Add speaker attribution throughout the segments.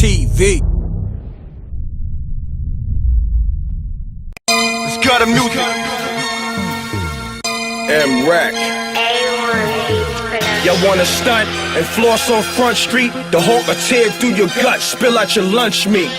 Speaker 1: MRecktv. Let's go to music. M.Reck. Y'all wanna stunt and floss on Front Street? The Hawk will tear through your gut, spill out your lunch meat.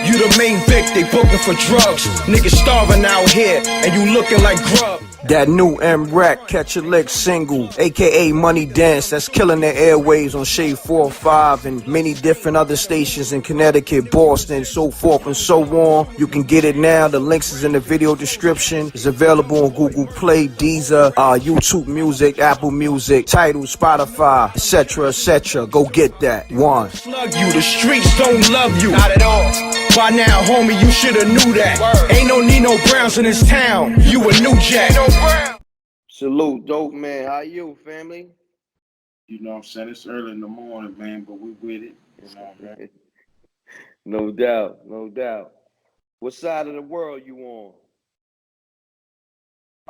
Speaker 1: You the main vic, they booking for drugs. Niggas starving out here, and you looking like grub. That new M.Reck Catch a Lick single, aka Money Dance, that's killing the airwaves on Shade 405 and many different other stations in Connecticut, Boston, so forth and so on. You can get it now. The links is in the video description. It's available on Google Play, Deezer, YouTube Music, Apple Music, Tidal, Spotify, etc., etc. Go get that. One. Slug you, the streets don't love you. Not at all. By now, homie, you shoulda knew that. Word. Ain't no Nino Browns in this town. You a new jack.
Speaker 2: Salute, dope man. How you, family?
Speaker 3: You know what I'm saying? It's early in the morning, man, but we with it. You know, man.
Speaker 2: No doubt, no doubt. What side of the world you on?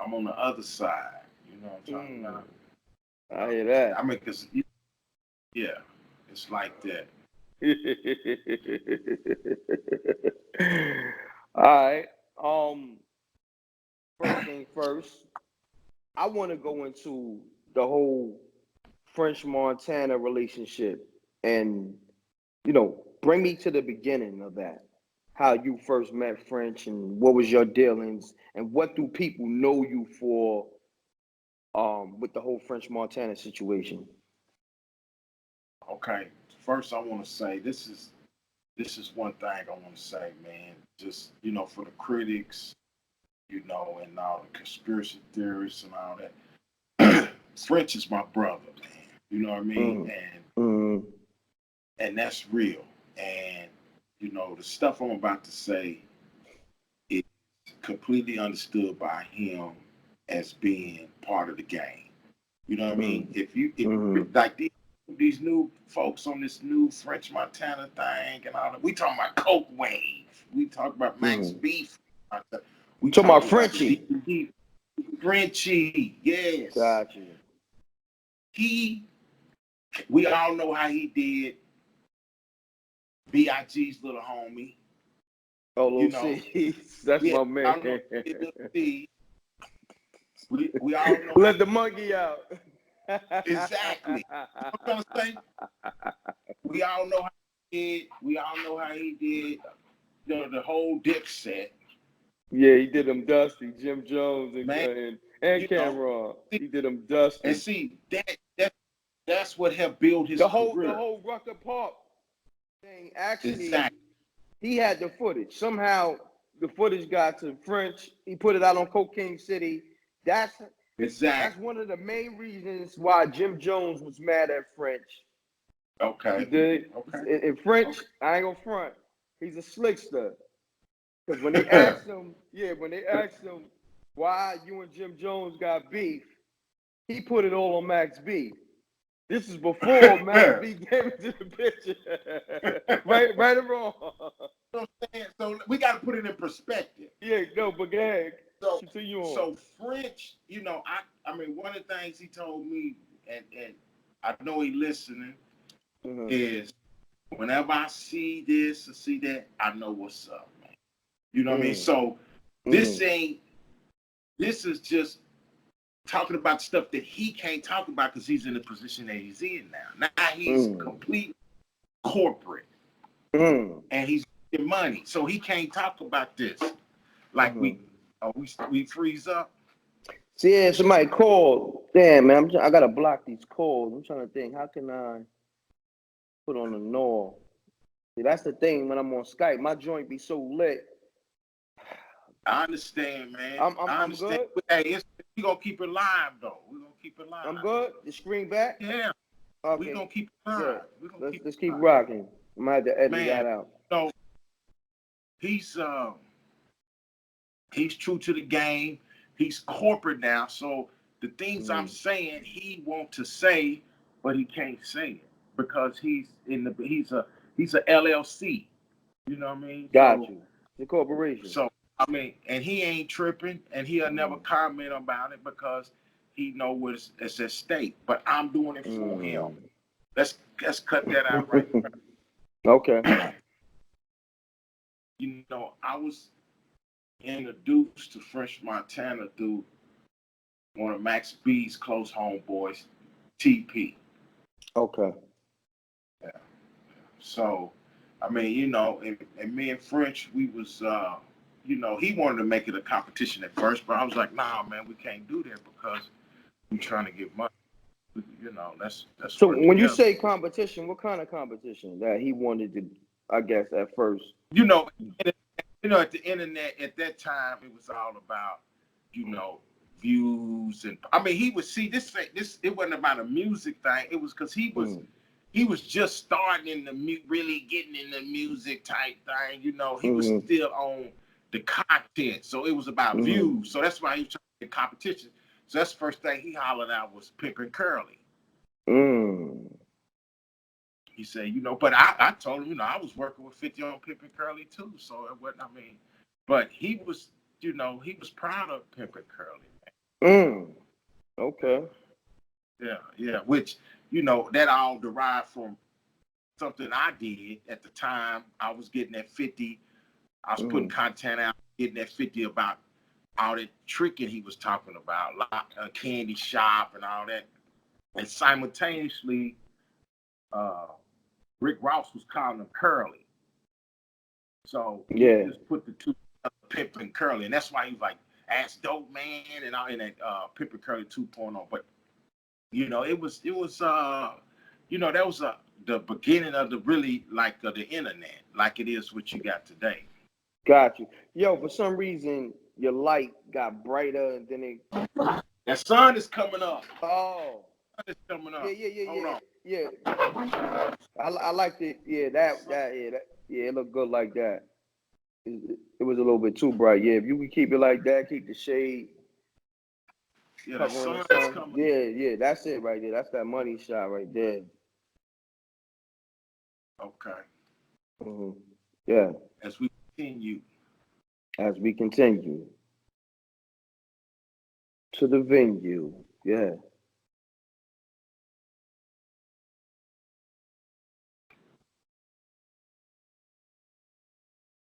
Speaker 3: I'm on the other side. You know what I'm talking about?
Speaker 2: I hear that.
Speaker 3: I mean, cause yeah, it's like that.
Speaker 2: All right. First thing first, I want to go into the whole French-Montana relationship and, you know, bring me to the beginning of that. How you first met French and what was your dealings and what do people know you for with the whole French-Montana situation?
Speaker 3: Okay. First, I want to say this is one thing I want to say, man. Just, you know, for the critics, you know, and all the conspiracy theorists and all that. French is my brother, man. You know what I mean? And that's real. And, you know, the stuff I'm about to say is completely understood by him as being part of the game. You know what I mean? If like these new folks on this new French Montana thing and all that, we talking about Coke Wave. We talk about Max Beef. We
Speaker 2: talking about Frenchie.
Speaker 3: Frenchie, yes.
Speaker 2: Gotcha.
Speaker 3: We all know how he did B.I.G's little homie.
Speaker 2: Oh, Little C. That's my man.
Speaker 3: We all know.
Speaker 2: Let the monkey out.
Speaker 3: Exactly. I'm trying to say. We all know how he did. We all know how he did. You know, the whole dip set.
Speaker 2: Yeah, he did them Dusty, Jim Jones and Cameron. He did them Dusty.
Speaker 3: And see, that's what helped build his career.
Speaker 2: The whole Rucker Park thing. Actually, he had the footage. Somehow the footage got to French. He put it out on Cocaine City. That's one of the main reasons why Jim Jones was mad at French.
Speaker 3: Okay.
Speaker 2: In French, I ain't gonna front. He's a slickster. Because when they asked him, why you and Jim Jones got beef, he put it all on Max B. This is before Max B came into the picture. right or wrong?
Speaker 3: So we got to put it in perspective.
Speaker 2: Yeah, no, but go ahead.
Speaker 3: So French, you know, I mean, one of the things he told me, and I know he listening, is whenever I see this or see that, I know what's up, man. You know what I mean? So this is just talking about stuff that he can't talk about because he's in the position that he's in now. Now he's complete corporate, and he's getting money, so he can't talk about this. Like we freeze up.
Speaker 2: See, yeah, somebody called. Damn, man, I gotta block these calls. I'm trying to think. How can I put on a null? See, that's the thing when I'm on Skype. My joint be so lit.
Speaker 3: I understand, man. I understand.
Speaker 2: Good.
Speaker 3: Hey, we gonna keep it live though. We gonna keep it live.
Speaker 2: I'm good. The screen back.
Speaker 3: Yeah.
Speaker 2: Okay.
Speaker 3: We gonna keep it live.
Speaker 2: Yeah. Let's keep rocking. I might have to edit that out.
Speaker 3: So he's true to the game. He's corporate now. So the things I'm saying, he want to say, but he can't say it because he's a LLC. You know what I mean?
Speaker 2: Got you. The corporation.
Speaker 3: So I mean, and he ain't tripping, and he'll never comment about it because he know what's at stake. But I'm doing it for him. Let's cut that out right now.
Speaker 2: Okay.
Speaker 3: You know, I was introduced to French Montana through one of Max B's close homeboys, TP.
Speaker 2: Okay.
Speaker 3: Yeah. So, I mean, you know, and me and French, we was, you know, he wanted to make it a competition at first, but I was like, nah, man, we can't do that because we're trying to get money. You know, let's
Speaker 2: So
Speaker 3: work
Speaker 2: when you
Speaker 3: together.
Speaker 2: say competition, what kind of competition that he wanted to, I guess, at first?
Speaker 3: You know, at the internet at that time, it was all about, you know, views and I mean, he would see this. It wasn't about a music thing. It was because he was just starting in the really getting in the music type thing. You know, he was
Speaker 2: Mm-hmm.
Speaker 3: still on the content, so it was about
Speaker 2: Mm-hmm.
Speaker 3: views. So that's why he was trying to get competition. So that's the first thing he hollered out was Pimpin' Curly.
Speaker 2: Mm.
Speaker 3: He said, you know, but I told him, you know, I was working with 50 on Pimpin' Curly too. So it wasn't, I mean, but he was, you know, he was proud of Pimpin' Curly.
Speaker 2: Mm. Okay.
Speaker 3: Yeah. Which, you know, that all derived from something I did at the time. I was getting that 50. I was putting
Speaker 2: Mm-hmm.
Speaker 3: content out, getting that 50 about all that tricking he was talking about, like a candy shop and all that. And simultaneously, Rick Ross was calling him Curly. So he
Speaker 2: Yeah.
Speaker 3: just put the two Pimp and Curly, and that's why he was like ass dope man and all in that Pimp and Curly 2.0. But you know, it was you know, that was the beginning of the really like the internet, like it is what you got today.
Speaker 2: Got you. Yo, for some reason your light got brighter and then it.
Speaker 3: That sun is coming up.
Speaker 2: Oh.
Speaker 3: Sun is coming
Speaker 2: Yeah.
Speaker 3: up.
Speaker 2: Yeah. Yeah.
Speaker 3: Hold
Speaker 2: Yeah.
Speaker 3: on.
Speaker 2: Yeah. I liked it. Yeah. Yeah. It looked good like that. It was a little bit too bright. Yeah. If you could keep it like that, keep the shade
Speaker 3: Yeah, the
Speaker 2: covering the
Speaker 3: sun is
Speaker 2: sun.
Speaker 3: coming.
Speaker 2: Yeah. Yeah. That's it right there. That's that money shot right there.
Speaker 3: Okay.
Speaker 2: Mm-hmm. Yeah.
Speaker 3: As we continue.
Speaker 2: As we continue to the venue. Yeah.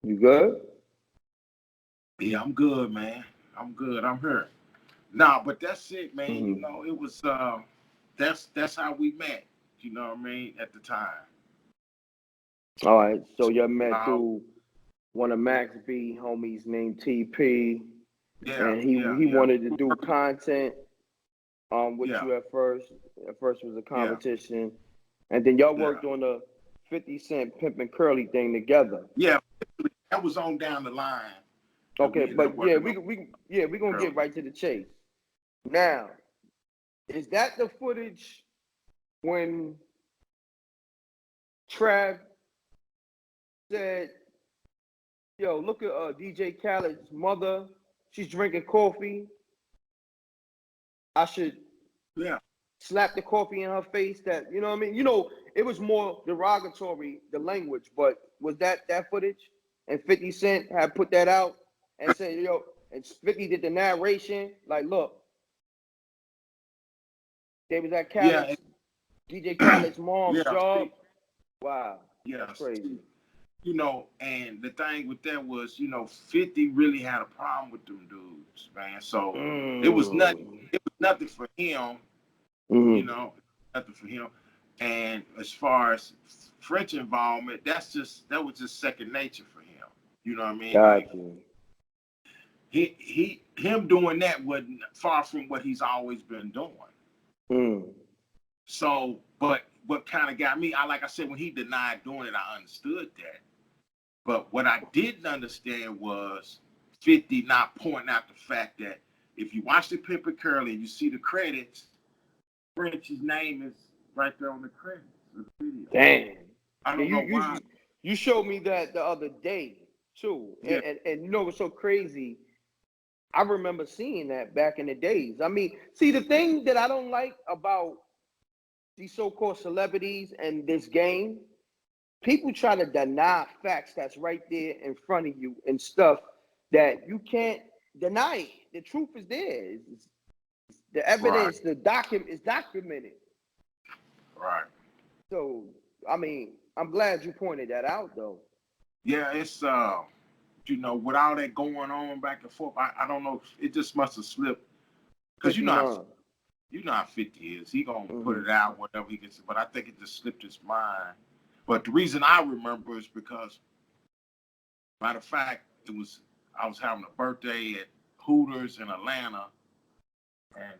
Speaker 2: You good?
Speaker 3: Yeah, I'm good, man. I'm good. I'm here. Nah, but that's it, man. You
Speaker 2: Mm-hmm.
Speaker 3: know, it was that's how we met. You know what I mean? At the time.
Speaker 2: All right. So you met
Speaker 3: Uh,
Speaker 2: through one of Max B homies named TP,
Speaker 3: yeah,
Speaker 2: and
Speaker 3: yeah,
Speaker 2: he
Speaker 3: yeah,
Speaker 2: wanted to do content with
Speaker 3: yeah,
Speaker 2: you at first. At first it was a
Speaker 3: yeah,
Speaker 2: competition, and then y'all
Speaker 3: yeah,
Speaker 2: worked on the 50 Cent Pimp and Curly thing together.
Speaker 3: yeah. That was on down the line that
Speaker 2: Okay,
Speaker 3: we ended up
Speaker 2: but yeah,
Speaker 3: working on
Speaker 2: we gonna
Speaker 3: Curly.
Speaker 2: get right to the chase. Now, is that the footage when Trav said, "Yo, look at DJ Khaled's mother. She's drinking coffee. I should
Speaker 3: Yeah,
Speaker 2: slap the coffee in her face." That, you know what I mean? It was more derogatory, the language, but was that footage? And 50 Cent had put that out and said, yo, and 50 did the narration. Like, look, they was at
Speaker 3: yeah,
Speaker 2: DJ Khaled's mom's
Speaker 3: yeah.
Speaker 2: job.
Speaker 3: See,
Speaker 2: Wow,
Speaker 3: yeah,
Speaker 2: that's
Speaker 3: see,
Speaker 2: crazy.
Speaker 3: you know, and the thing with that was, you know, 50 really had a problem with them dudes, man. So it was nothing.
Speaker 2: Mm.
Speaker 3: It was nothing for him, you
Speaker 2: Mm-hmm.
Speaker 3: know, nothing for him. And as far as French involvement, that was just second nature for him. You know what I mean? Like
Speaker 2: Got you.
Speaker 3: him doing that wasn't far from what he's always been doing.
Speaker 2: Mm.
Speaker 3: So, but what kind of got me, like I said, when he denied doing it, I understood that. But what I didn't understand was 50 not pointing out the fact that if you watch the Pimp and Curly and you see the credits, French's name is right there on the credits of the video.
Speaker 2: Damn.
Speaker 3: I
Speaker 2: Yeah,
Speaker 3: don't know why.
Speaker 2: you showed me that the other day too.
Speaker 3: Yeah,
Speaker 2: And you know what's so crazy? I remember seeing that back in the days. I mean, see, the thing that I don't like about these so-called celebrities and this game, people try to deny facts that's right there in front of you and stuff that you can't deny it. The truth is there. The
Speaker 3: right,
Speaker 2: evidence, the document is documented.
Speaker 3: right.
Speaker 2: So, I mean, I'm glad you pointed that out though.
Speaker 3: Yeah, it's you know, with all that going on back and forth, I don't know. It just must have slipped because
Speaker 2: 50 mind.
Speaker 3: you know how 50 is. He gonna put
Speaker 2: Mm-hmm.
Speaker 3: it out whatever he gets. But I think it just slipped his mind. But the reason I remember is because, matter of fact, I was having a birthday at Hooters in Atlanta, and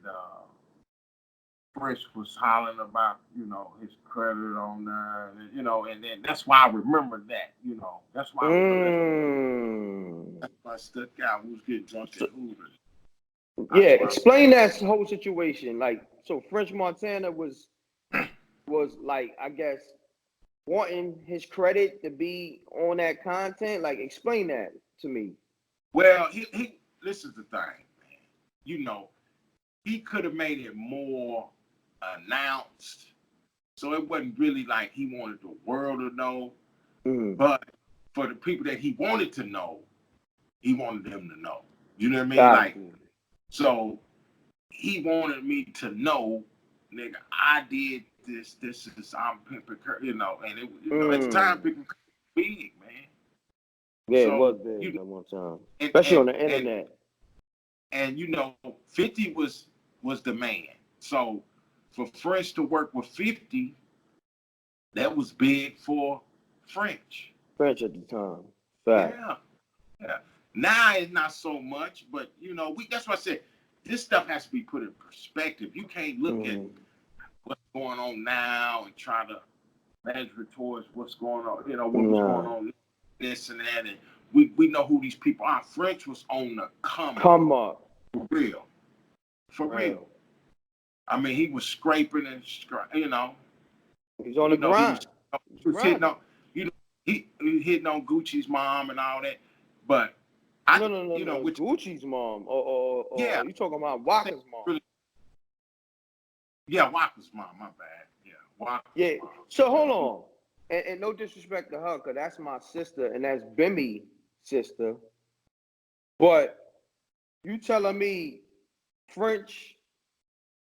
Speaker 3: Fresh was hollering about, you know, his credit on there, and, you know, and then that's why I remember that, you know, that's why I remember that's why I stuck out. We was getting drunk at Hooters.
Speaker 2: Yeah,
Speaker 3: That's why.
Speaker 2: explain that whole situation. Like, so French Montana was like, I guess, wanting his credit to be on that content. Like, explain that to me.
Speaker 3: Well, he this is the thing, man. You know, he could have made it more announced, so it wasn't really like he wanted the world to know.
Speaker 2: Mm-hmm.
Speaker 3: But for the people that he wanted to know, he wanted them to know. You know what I mean?
Speaker 2: Got
Speaker 3: Like,
Speaker 2: you.
Speaker 3: so he wanted me to know, nigga, I did this. This is I'm pimping, you know, and it, you know, at the time, pimping big, man.
Speaker 2: Yeah, it was
Speaker 3: So
Speaker 2: big at one time,
Speaker 3: and
Speaker 2: especially on
Speaker 3: and
Speaker 2: the
Speaker 3: and
Speaker 2: internet.
Speaker 3: and you know, 50 was the man. So for French to work with 50, that was big for French.
Speaker 2: French at the time. Fact.
Speaker 3: Yeah, yeah. Now it's not so much, but you know, that's what I said. This stuff has to be put in perspective. You can't look at what's going on now and try to measure towards what's going on, you know, what was going on, this and that. And we know who these people are. French was on the
Speaker 2: Come up.
Speaker 3: for real. For real. I mean, he was scraping and, you know.
Speaker 2: He's on the grind.
Speaker 3: He was hitting on, you know, he hitting on Gucci's mom and all that. But
Speaker 2: No.
Speaker 3: you know, which
Speaker 2: Gucci's mom, or
Speaker 3: yeah,
Speaker 2: you talking about Waka's mom?
Speaker 3: really, yeah, Waka's mom. My bad. Yeah, Waka's
Speaker 2: Yeah.
Speaker 3: mom.
Speaker 2: So hold on, and no disrespect to her, cause that's my sister, and that's Bimmy sister. But you telling me French,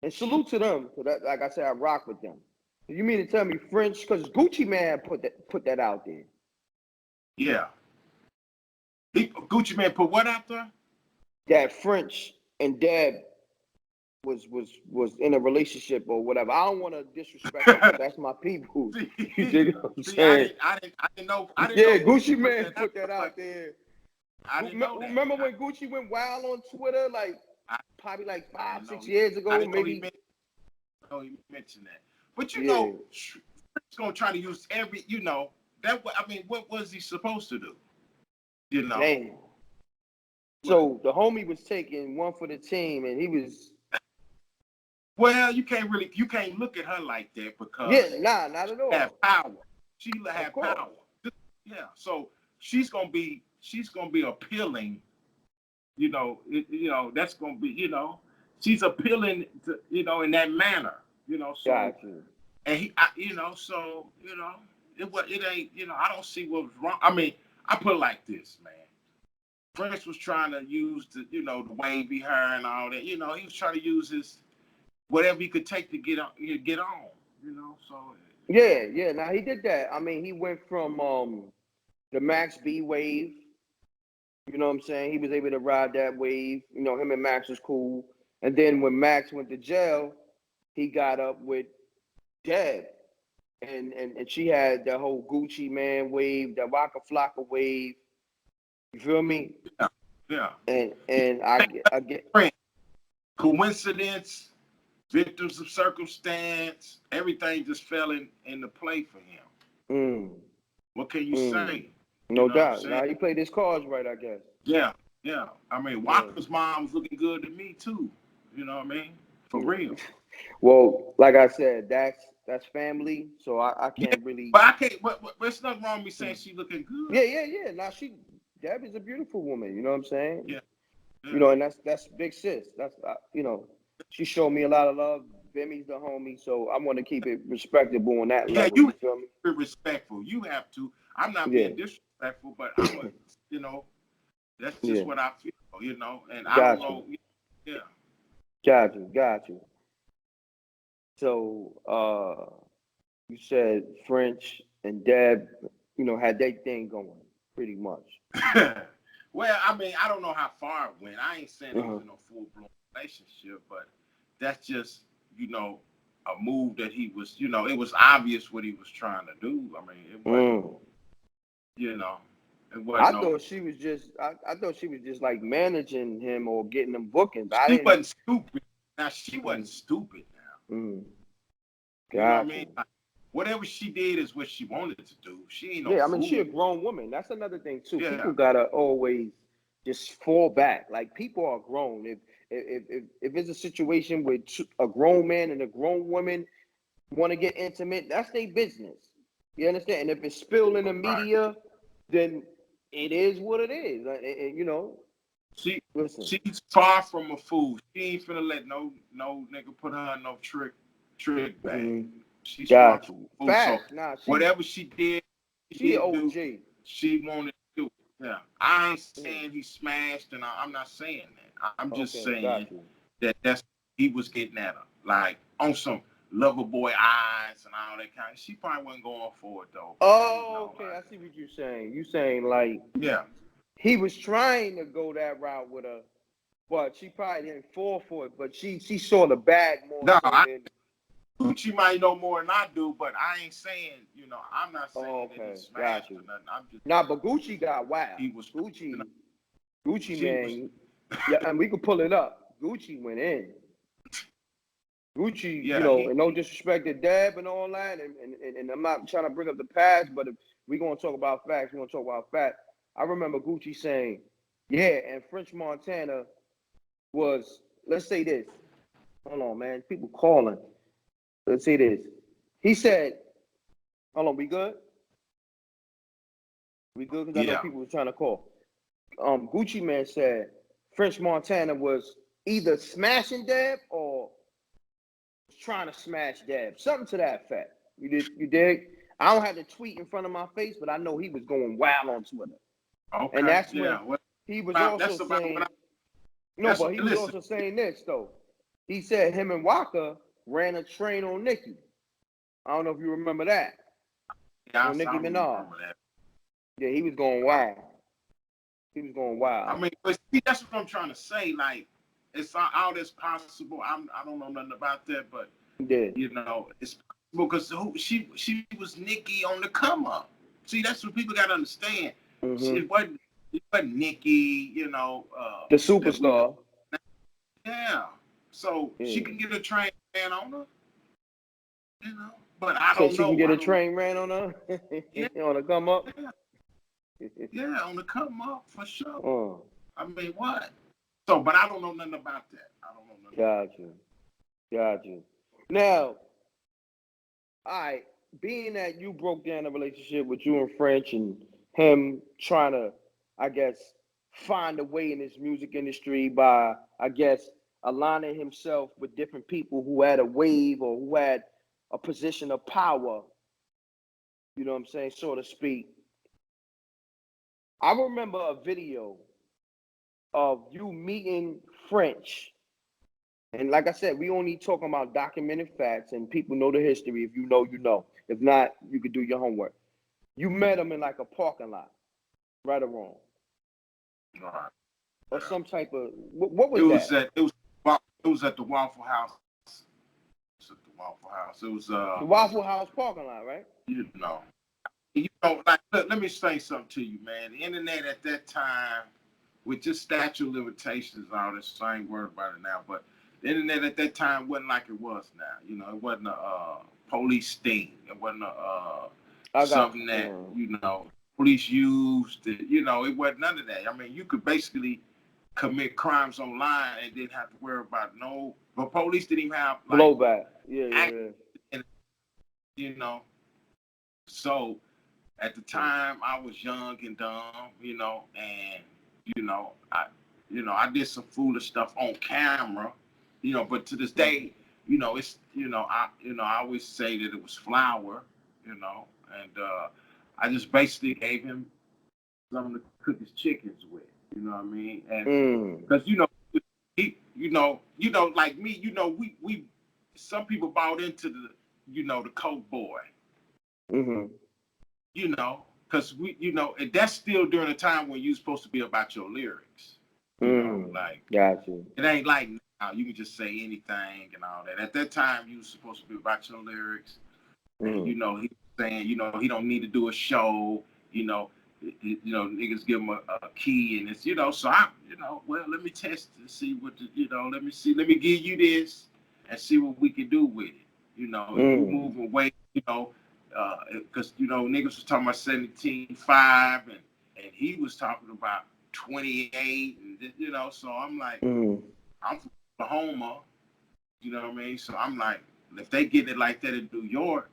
Speaker 2: and salute to them, cause that, like I said, I rock with them. You mean to tell me French? Cause Gucci Man put that out there.
Speaker 3: Yeah. Gucci Man put what out there?
Speaker 2: That French and Deb was in a relationship or whatever. I don't want to disrespect them because that's my people. You dig what I'm saying?
Speaker 3: I didn't know.
Speaker 2: Yeah, Gucci Man put that out there.
Speaker 3: I didn't know that.
Speaker 2: Remember when Gucci went wild on Twitter, like probably like 5-6 years ago,
Speaker 3: I didn't
Speaker 2: maybe.
Speaker 3: know he mentioned that. But you
Speaker 2: Yeah.
Speaker 3: know, he's gonna try to use every. You know that. I mean, what was he supposed to do? You know.
Speaker 2: Damn. So the homie was taking one for the team, and he was.
Speaker 3: Well, you can't look at her like that because
Speaker 2: not at all.
Speaker 3: She had power. She had power. Yeah, so she's gonna be appealing. You know, that's gonna be, you know, she's appealing to, you know, in that manner. You know, so
Speaker 2: Got you.
Speaker 3: and you know, so you know, it ain't, you know, I don't see what was wrong. I mean, I put it like this, man. French was trying to use the, you know, the wavy hair and all that. You know, he was trying to use his whatever he could take to get on. You know, so
Speaker 2: Yeah. Now he did that. I mean, he went from the Max B wave. You know what I'm saying? He was able to ride that wave. You know, him and Max was cool. And then when Max went to jail, he got up with Deb. And she had the whole Gucci Man wave, the Waka Flocka wave. You feel me?
Speaker 3: yeah.
Speaker 2: And I get
Speaker 3: coincidence, victims of circumstance, everything just fell into play for him. What can you say?
Speaker 2: No doubt. Now he played his cards right, I guess.
Speaker 3: Yeah. I mean, Waka's mom was looking good to me too. You know what I mean? For real.
Speaker 2: Well, like I said, that's family, so I can't really.
Speaker 3: But I can't. But there's nothing wrong with me saying she looking good.
Speaker 2: Yeah. Now Deb is a beautiful woman. You know what I'm saying?
Speaker 3: Yeah.
Speaker 2: You know, and that's big sis. That's you know, she showed me a lot of love. Bimmy's the homie, so I want to keep it respectable on that level. You feel me?
Speaker 3: Be respectful. You have to. I'm not being disrespectful, but I'm a, you know, that's just what I feel. You know, and I don't know. Yeah.
Speaker 2: Got you. So you said French and Deb, had their thing going pretty much.
Speaker 3: Well, I mean, I don't know how far it went. I ain't saying it was in a full-blown relationship, but that's just, a move that he was, it was obvious what he was trying to do. I mean, it wasn't, it wasn't.
Speaker 2: I thought she was just like managing him or getting him bookings.
Speaker 3: She wasn't stupid. Now, she wasn't stupid now.
Speaker 2: Mm.
Speaker 3: You know what I mean? Like, whatever she did is what she wanted to do. She ain't no
Speaker 2: I
Speaker 3: fool.
Speaker 2: mean, she a grown woman. That's another thing too.
Speaker 3: Yeah.
Speaker 2: People gotta always just fall back. Like, people are grown. If it's a situation with a grown man and a grown woman want to get intimate, that's their business. You understand? And if it's spilled in the media, then it is what it is.
Speaker 3: She's far from a fool. She ain't finna let no nigga put her in no trick bag.
Speaker 2: Mm-hmm.
Speaker 3: She's far from a fool.
Speaker 2: Fact.
Speaker 3: So
Speaker 2: nah,
Speaker 3: whatever she did,
Speaker 2: she OG.
Speaker 3: She wanted to do it. Yeah. I ain't saying he smashed, and I'm not saying that. I'm just saying that's he was getting at her. Like, on some lover boy eyes and all that kind of. She probably wasn't going for it though.
Speaker 2: Oh, okay. I see what you're saying. You saying like, he was trying to go that route with her, but she probably didn't fall for it. But she saw the bag more.
Speaker 3: Gucci might know more than I do, but I ain't saying, I'm not saying that he smashed or nothing. I'm just
Speaker 2: but Gucci got wild.
Speaker 3: He was
Speaker 2: Gucci man. Yeah, and we could pull it up. Gucci went in. Gucci, and no disrespect to Deb and all that, and I'm not trying to bring up the past, but if we're going to talk about facts, we're going to talk about facts. I remember Gucci saying, and French Montana was, let's say this. Hold on, man. People calling. Let's say this. He said, hold on, we good? We good? Because I know people were trying to call. Gucci man said French Montana was either smashing Deb or trying to smash Deb. Something to that effect. You dig? I don't have the tweet in front of my face, but I know he was going wild on Twitter.
Speaker 3: Okay.
Speaker 2: And that's when he was also saying, but he was also saying this though. He said him and Waka ran a train on Nicki. I don't know if you remember that.
Speaker 3: Yeah,
Speaker 2: on Nicki Minaj.
Speaker 3: Remember that.
Speaker 2: Yeah, he was going wild. He was going wild.
Speaker 3: I mean, but see, that's what I'm trying to say. Like, it's all that's possible. I don't know nothing about that, but it's possible because she was Nicki on the come up. See, that's what people got to understand.
Speaker 2: Mm-hmm.
Speaker 3: It wasn't Nicki,
Speaker 2: the superstar.
Speaker 3: So she can get a train ran on her, But I don't know.
Speaker 2: So she can get a train ran on her on the come up.
Speaker 3: Yeah, on the come up for sure. I mean, what? So, but I don't know nothing about that. I don't know nothing.
Speaker 2: Got you. Now, all right, being that you broke down a relationship with you and French and him trying to, I guess, find a way in this music industry by, I guess, aligning himself with different people who had a wave or who had a position of power, you know what I'm saying, so to speak. I remember a video of you meeting French. And like I said, we only talking about documented facts and people know the history. If you know, you know. If not, you could do your homework. You met him in like a parking lot, right or wrong?
Speaker 3: Right.
Speaker 2: Or some type of, what was that?
Speaker 3: It was at the Waffle House. It was at the Waffle House. It was
Speaker 2: the Waffle House parking lot, right?
Speaker 3: Like, let me say something to you, man. The internet at that time, with just statute of limitations and all this, so I ain't worried about it now, but the internet at that time wasn't like it was now. It wasn't a police sting. It wasn't something that, police used. It wasn't none of that. I mean, you could basically commit crimes online and didn't have to worry about but police didn't even have
Speaker 2: blowback.
Speaker 3: So at the time I was young and dumb, and I did some foolish stuff on camera, but to this day, it's I always say that it was flour, and I just basically gave him something to cook his chickens with, you know what I mean? And because like me, we some people bought into the the coke boy.
Speaker 2: Mm-hmm.
Speaker 3: you know, because and that's still during the time when you're supposed to be about your lyrics. You know, like
Speaker 2: Gotcha.
Speaker 3: it ain't like now you can just say anything and all that. At that time, you was supposed to be about your lyrics, and he was saying, he don't need to do a show. Niggas give him a key, and it's so I, well, let me test and see what let me give you this and see what we can do with it. If you move away, because niggas was talking about 17.5 and he was talking about 28, and so I'm like, I'm from Oklahoma, you know what I mean? So I'm like, if they get it like that in New York,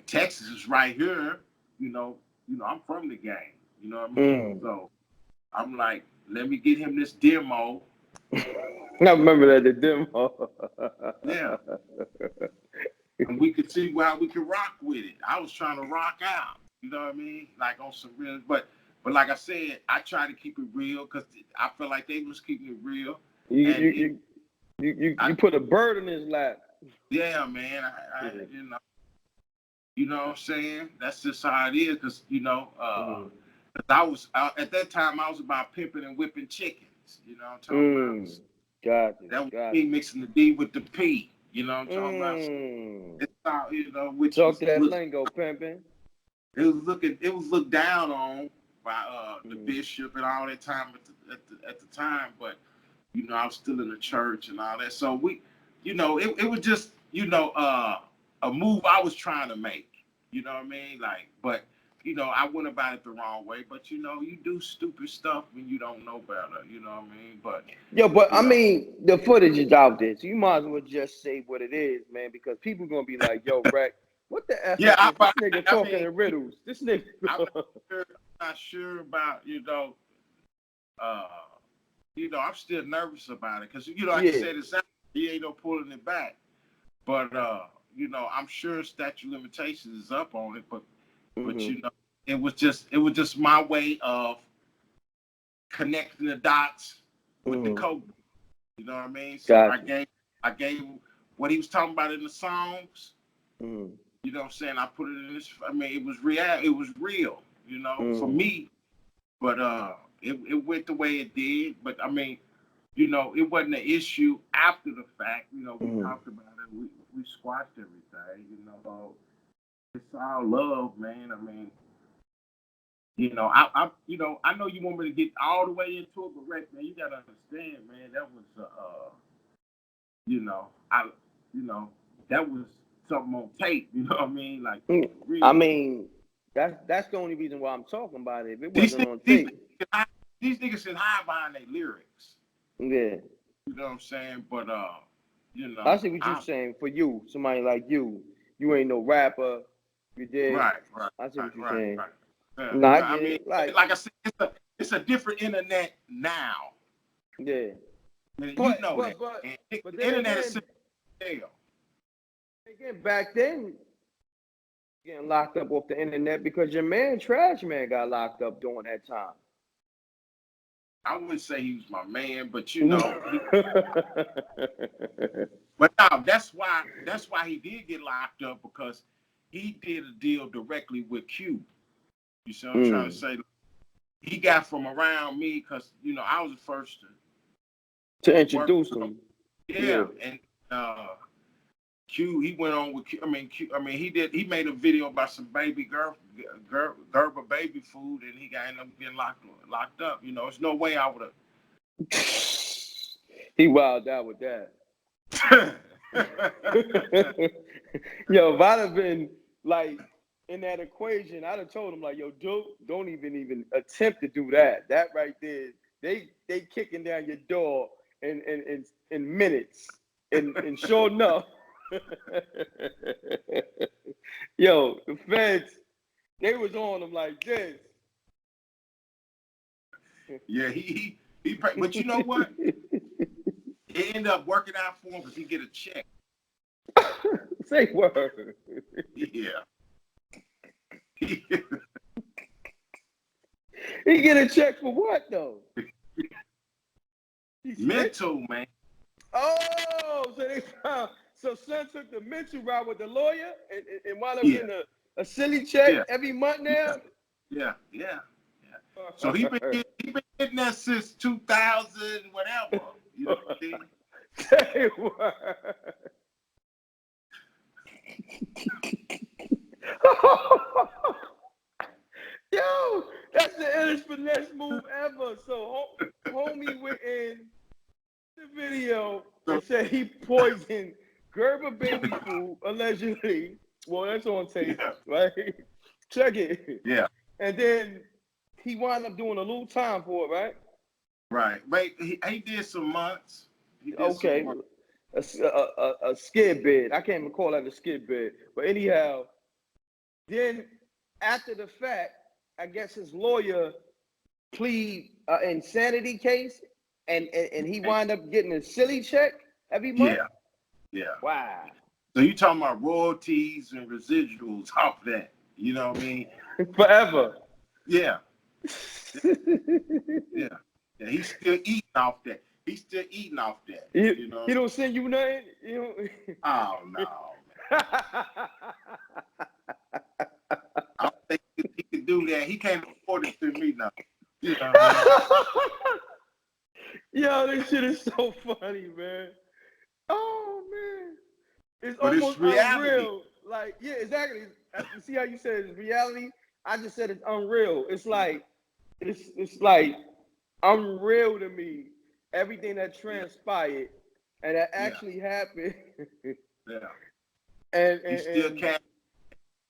Speaker 3: Texas is right here, I'm from the game, you know what I mean? So I'm like, let me get him this demo.
Speaker 2: I remember that, the demo.
Speaker 3: Yeah. And we could see how we could rock with it. I was trying to rock out, you know what I mean? Like on some real, but like I said, I try to keep it real because I feel like they was keeping it real.
Speaker 2: You put a bird in his lap.
Speaker 3: Yeah, man. I you know what I'm saying? That's just how it is, because I was at that time I was about pimping and whipping chickens. You know what I'm talking about?
Speaker 2: Gotcha.
Speaker 3: That was me mixing the D with the P. You know what I'm talking about? It's how, which
Speaker 2: talk that lingo, pimping.
Speaker 3: It was looked down on by the bishop and all that time at the time, but I was still in the church and all that. So we, it was just a move I was trying to make. You know what I mean? Like, but I went about it the wrong way. But you do stupid stuff when you don't know better. You know what I mean? But
Speaker 2: I mean, the footage is out there, so you might as well just say what it is, man, because people gonna be like, "Yo, Reck, what the F is this nigga talking in riddles? This nigga."
Speaker 3: I'm not sure about I'm still nervous about it because like I said, it's out. He ain't no pulling it back. But I'm sure statute limitations is up on it. But it was just my way of connecting the dots with the code. You know what I mean? So gotcha. I gave what he was talking about in the songs. You know what I'm saying? I put it in this. I mean, it was real. It was real. For me. But it went the way it did. But I mean, it wasn't an issue after the fact. We talked about it. We squashed everything. So it's all love, man. I mean, I know you want me to get all the way into it, but Reck, man, you gotta understand, man. That was that was something on tape. You know what I mean? Like, really.
Speaker 2: I mean, that's the only reason why I'm talking about it. If it wasn't on tape,
Speaker 3: these niggas can hide behind their lyrics.
Speaker 2: Yeah.
Speaker 3: You know what I'm saying? But
Speaker 2: I see what you're saying. For you, somebody like you ain't no rapper. You did.
Speaker 3: Right.
Speaker 2: I see what you're saying.
Speaker 3: Right.
Speaker 2: No, I mean,
Speaker 3: like I said, it's a different internet now.
Speaker 2: Yeah.
Speaker 3: And
Speaker 2: but
Speaker 3: the internet is still.
Speaker 2: Again, back then, getting locked up off the internet because your man, Trash Man, got locked up during that time.
Speaker 3: I wouldn't say he was my man, but but no, that's why he did get locked up, because he did a deal directly with Q. You see what I'm trying to say? He got from around me because I was the first
Speaker 2: to introduce him.
Speaker 3: Yeah, and Q, he went on with Q. He made a video about some baby Gerber baby food, and he ended up getting locked up. There's no way I would have.
Speaker 2: He wilded out with that. Yo, if I'd have been like in that equation, I'd have told him like, "Yo, dude, don't even attempt to do that. That right there, they kicking down your door in minutes." And sure enough, yo, the feds, they was on him like this.
Speaker 3: Yeah, he but you know what? It ended up working out for him because he get a check.
Speaker 2: Say word.
Speaker 3: Yeah.
Speaker 2: He get a check for what though?
Speaker 3: Mental, man.
Speaker 2: Oh, so son took the mental route with the lawyer and wound up getting a silly check
Speaker 3: Yeah.
Speaker 2: every month now.
Speaker 3: Yeah. So he been getting that since 2000, whatever. You know what I mean?
Speaker 2: Say what? Yo, that's the illest finesse move ever. So homie went in the video and said he poisoned Gerber baby food, allegedly. Well, that's on tape,
Speaker 3: Yeah.
Speaker 2: right? Check it.
Speaker 3: Yeah.
Speaker 2: And then he wound up doing a little time for it, right?
Speaker 3: Right. But he did some months. He did
Speaker 2: Okay.
Speaker 3: some months.
Speaker 2: A skid bid. I can't even call that a skid bid. But anyhow, then after the fact, I guess his lawyer plead insanity case, and he wound up getting a silly check every month.
Speaker 3: Yeah.
Speaker 2: Wow.
Speaker 3: So you talking about royalties and residuals off that? You know what I mean?
Speaker 2: Forever.
Speaker 3: Yeah. Yeah. He's still eating off that. You know?
Speaker 2: He don't send you nothing.
Speaker 3: Oh no. I don't think he can do that. He can't afford it to me now. You know what I mean?
Speaker 2: Yo, this shit is so funny, man. Oh man, it's
Speaker 3: But
Speaker 2: almost
Speaker 3: it's reality.
Speaker 2: unreal. Like, yeah, exactly. You see how you said it's reality? I just said it's unreal. It's like like unreal to me. Everything that transpired and that actually happened.
Speaker 3: Yeah.
Speaker 2: and
Speaker 3: He still can't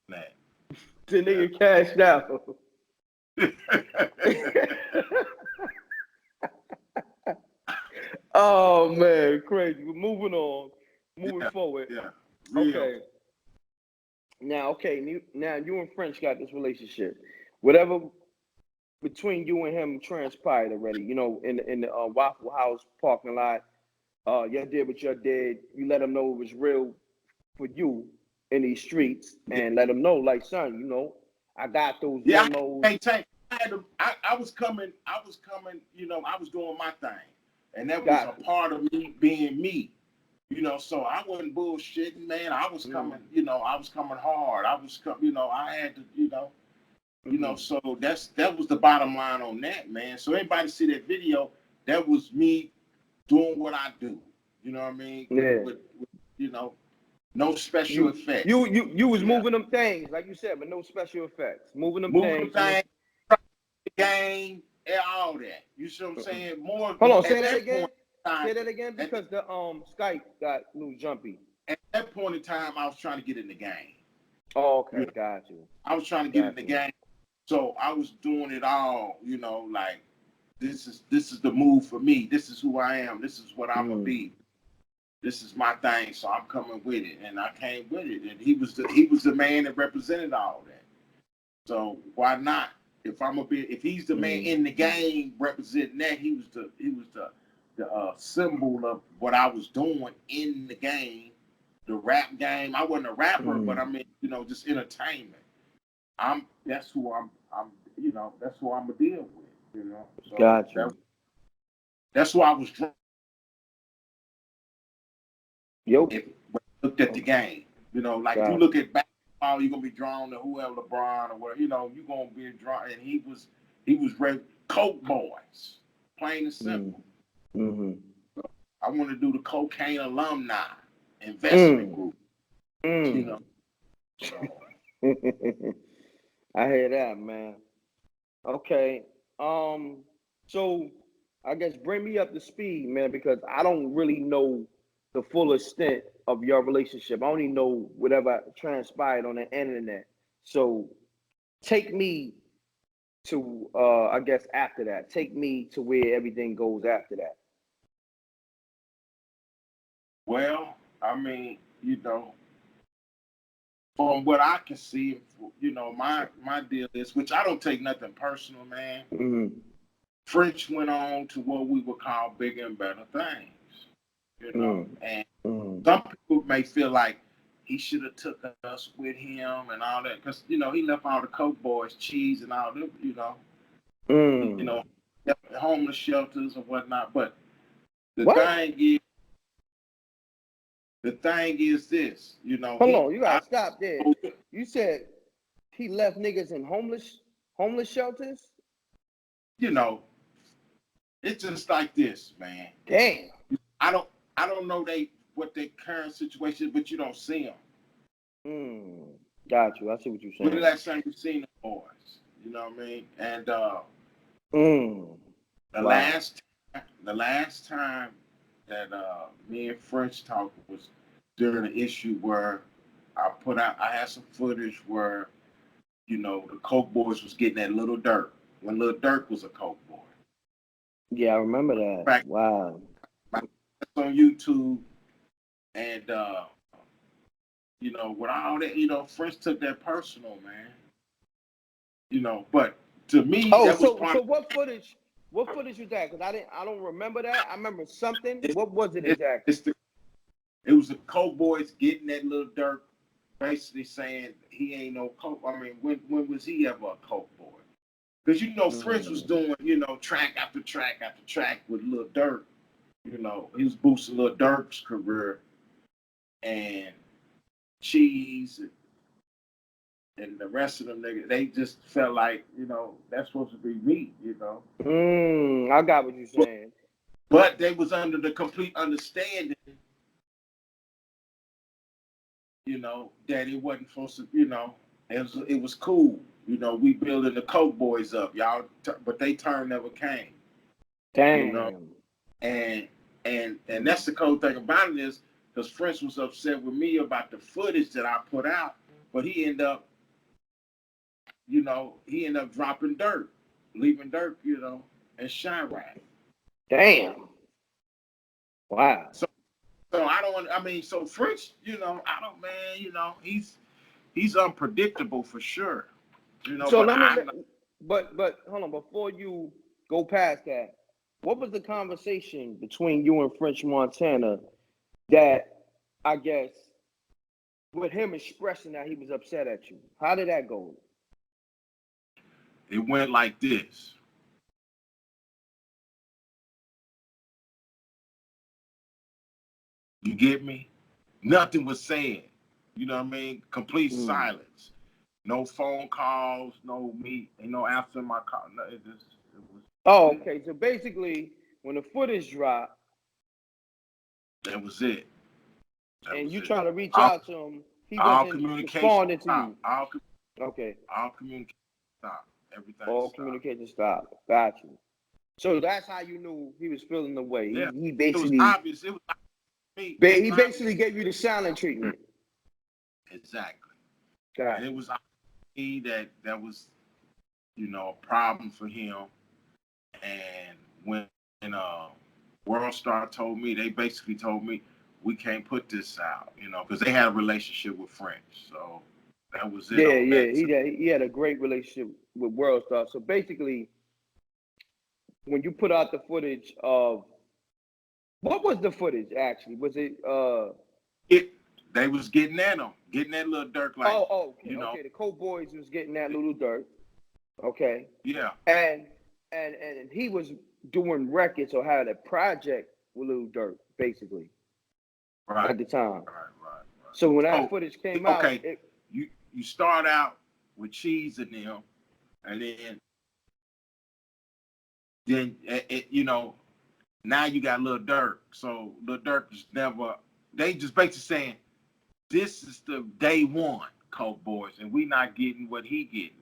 Speaker 3: that.
Speaker 2: the nigga cashed out. Oh man, crazy. We're moving on, moving forward.
Speaker 3: Yeah.
Speaker 2: Okay. Now you and French got this relationship. Whatever between you and him transpired already. You know, in the Waffle House parking lot. Y'all did what y'all did. You let him know it was real for you in these streets, and let him know, like, son, you know, I got those demos.
Speaker 3: I was coming, you know, I was doing my thing. And that was a part of me being me. You know, so I wasn't bullshitting, man. I was coming, you know, I was coming hard. You know, I had to, you know, so that was the bottom line on that, man. So anybody see that video, that was me doing what I do. You know what I mean?
Speaker 2: Yeah.
Speaker 3: With you know, no special effects.
Speaker 2: You was moving them things, like you said, but no special effects. Moving them things.
Speaker 3: The game, and all that. You see what I'm saying? More.
Speaker 2: Hold on, say that again. Say that again, because the Skype got a little jumpy.
Speaker 3: At that point in time, I was trying to get in the game.
Speaker 2: Oh, okay, you know, got you.
Speaker 3: I was trying to get in the game, so I was doing it all. You know, like this is the move for me. This is who I am. This is what I'm gonna be. This is my thing, so I'm coming with it, and I came with it. And he was the man that represented all that. So why not? If he's the man in the game representing that, he was the symbol of what I was doing in the game, the rap game. I wasn't a rapper, but I mean, you know, just entertainment. That's who I'm you know, that's who I'm gonna deal with, you know. So
Speaker 2: gotcha.
Speaker 3: That's why I was drunk. If I looked at the game, you know, like if you look at basketball, you're gonna be drawn to whoever, LeBron or whatever, you know, you're gonna be drawn. And he was Coke boys, plain and simple. So I want to do the cocaine alumni investment group. You know. So.
Speaker 2: I hear that, man. Okay. So I guess bring me up to speed, man, because I don't really know the full extent of your relationship. I only know whatever transpired on the internet. So take me to I guess after that. Take me to where everything goes after that.
Speaker 3: Well, I mean, you know, from what I can see, you know, my deal is, which I don't take nothing personal, man. French went on to what we would call bigger and better things, you know. And some people may feel like he should have took us with him and all that, because you know he left all the Coke boys, cheese, and all them, you know, you know, homeless shelters and whatnot. But the thing is this, you know.
Speaker 2: Hold on, you gotta stop there. You said he left niggas in homeless shelters?
Speaker 3: You know, it's just like this, man.
Speaker 2: Damn.
Speaker 3: I don't know what their current situation is, but you don't see them.
Speaker 2: Got you. I see what you're saying.
Speaker 3: When the last time you seen the boys? You know what I mean? And the last time that me and French talked was during an issue where I had some footage where, you know, the Coke boys was getting that Little Durk when Little Durk was a Coke boy.
Speaker 2: Yeah, I remember that.
Speaker 3: Back,
Speaker 2: wow.
Speaker 3: That's on YouTube, and you know, with all that, you know, French took that personal, man. You know, but to me, that was part
Speaker 2: of what footage? What footage was that? Because I don't remember that. I remember something. What was it exactly?
Speaker 3: It was the Coke boys getting that Little Durk, basically saying he ain't no Coke. I mean, when was he ever a Coke boy? Because you know, French was doing, you know, track after track after track with Lil Durk. You know, he was boosting Lil Durk's career, and Cheese and the rest of them niggas, they just felt like, you know, that's supposed to be me, you know.
Speaker 2: I got what you're saying.
Speaker 3: But they was under the complete understanding, you know, that it wasn't supposed to, you know, it was cool. You know, we building the Coke boys up, y'all, but they turn never came.
Speaker 2: Damn.
Speaker 3: You know, and that's the cool thing about it is because French was upset with me about the footage that I put out, but he ended up dropping Dirt, leaving Dirt, you know, and Chirac.
Speaker 2: Damn. Wow.
Speaker 3: So so French, you know, he's unpredictable for sure. You know,
Speaker 2: so but hold on, before you go past that, what was the conversation between you and French Montana that, I guess, with him expressing that he was upset at you? How did that go?
Speaker 3: It went like this. You get me? Nothing was said. You know what I mean? Complete silence. No phone calls, no me, no answering my call. No, it was.
Speaker 2: Oh, okay. So basically, when the footage dropped,
Speaker 3: that was it.
Speaker 2: And you trying to reach out to him, he wasn't responding to you. Okay.
Speaker 3: All communication stopped. Everything
Speaker 2: All
Speaker 3: stopped.
Speaker 2: communication stopped. Got you. So that's how you knew he was feeling the way.
Speaker 3: Yeah.
Speaker 2: He basically.
Speaker 3: It was obvious. It was me.
Speaker 2: He basically gave you the silent treatment.
Speaker 3: Exactly.
Speaker 2: Got
Speaker 3: and it was me that was, you know, a problem for him. And when World Star told me, they basically told me, we can't put this out, you know, because they had a relationship with French. So that was it.
Speaker 2: Yeah. He had a great relationship with World Star. So basically, when you put out the footage of, what was the footage actually? Was it
Speaker 3: they was getting at him, getting that Little Durk, like,
Speaker 2: okay,
Speaker 3: you know.
Speaker 2: Okay, the Coke boys was getting that Little Durk. Okay.
Speaker 3: Yeah.
Speaker 2: And he was doing records or had a project with Little Durk, basically.
Speaker 3: Right.
Speaker 2: At the time.
Speaker 3: Right.
Speaker 2: So when that footage came out,
Speaker 3: you start out with Cheese and them, and then it, you know, now you got Lil Durk. So Lil Durk is never. They just basically saying, this is the day one Coke boys, and we not getting what he getting.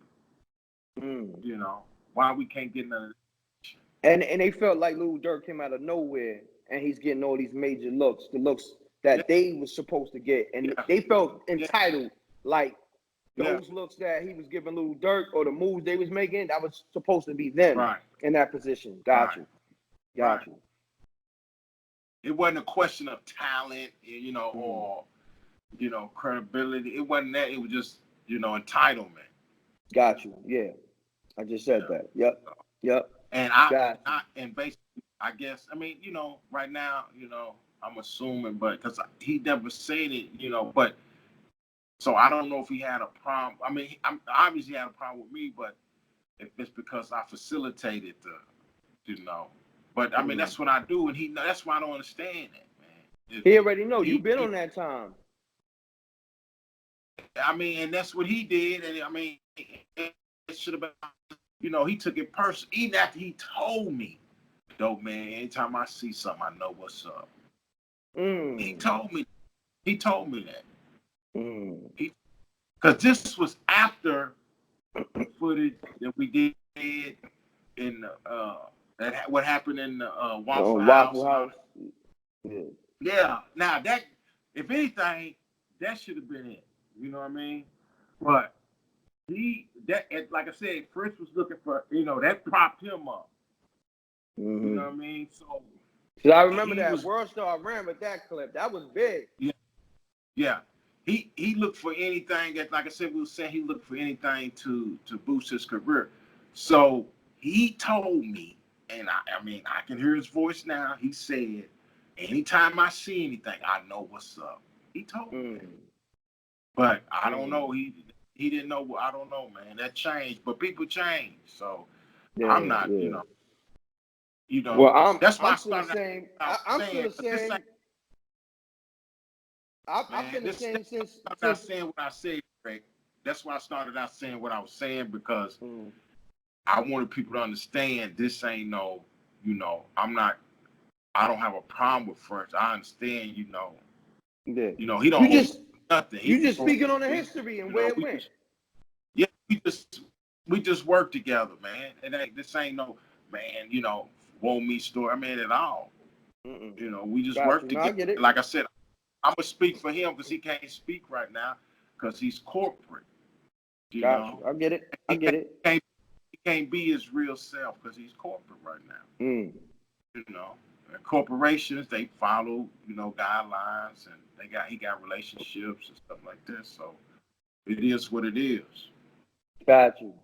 Speaker 3: You know, why we can't get none of that?
Speaker 2: And they felt like Lil Durk came out of nowhere, and he's getting all these major looks, the looks that they was supposed to get, and they felt entitled, like those looks that he was giving Lil Durk or the moves they was making, that was supposed to be them in that position. Got you.
Speaker 3: It wasn't a question of talent, you know, or, you know, credibility. It wasn't that. It was just, you know, entitlement.
Speaker 2: Got you. Yeah. I just said that. Yep.
Speaker 3: And and basically, I guess, I mean, you know, right now, you know, I'm assuming, but because he never said it, you know, but so I don't know if he had a problem. I mean, obviously he had a problem with me, but if it's because I facilitated the, you know. But I mean, that's what I do, and that's why I don't understand it, man.
Speaker 2: He already know you've been on that time.
Speaker 3: I mean, and that's what he did, and I mean, it should have been, he took it personal. Even after he told me, though, man, anytime I see something, I know what's up. He told me that. Because this was after the footage that we did in what happened in the Waffle House. Yeah. Now that, if anything, that should have been it. You know what I mean? But like I said, Fritz was looking for, that propped him up. You know what I mean? So
Speaker 2: I remember that World Star ran with that clip. That was big.
Speaker 3: Yeah. He looked for anything that, like I said, we were saying, he looked for anything to boost his career. So he told me, and I mean, I can hear his voice now. He said, anytime I see anything, I know what's up. He told me. But I don't know. He didn't know. I don't know, man. That changed. But people change. So I'm not,
Speaker 2: Well,
Speaker 3: that's why
Speaker 2: I'm still the same. I'm still the same. I've been the same since.
Speaker 3: I'm not saying what I said, Greg. That's why I started out saying what I was saying, because I wanted people to understand this ain't no, I don't have a problem with French. I understand, he don't owe nothing.
Speaker 2: You just speaking on the history and where it went.
Speaker 3: We just work together, man. And this ain't no, man, woe me story. I mean, at all. We just work together.
Speaker 2: I get it.
Speaker 3: Like I said, I'm gonna speak for him because he can't speak right now because he's corporate.
Speaker 2: I get it.
Speaker 3: He can't be his real self because he's corporate right now. And corporations, they follow, guidelines, and he got relationships and stuff like that. So it is what it is.
Speaker 2: Got you.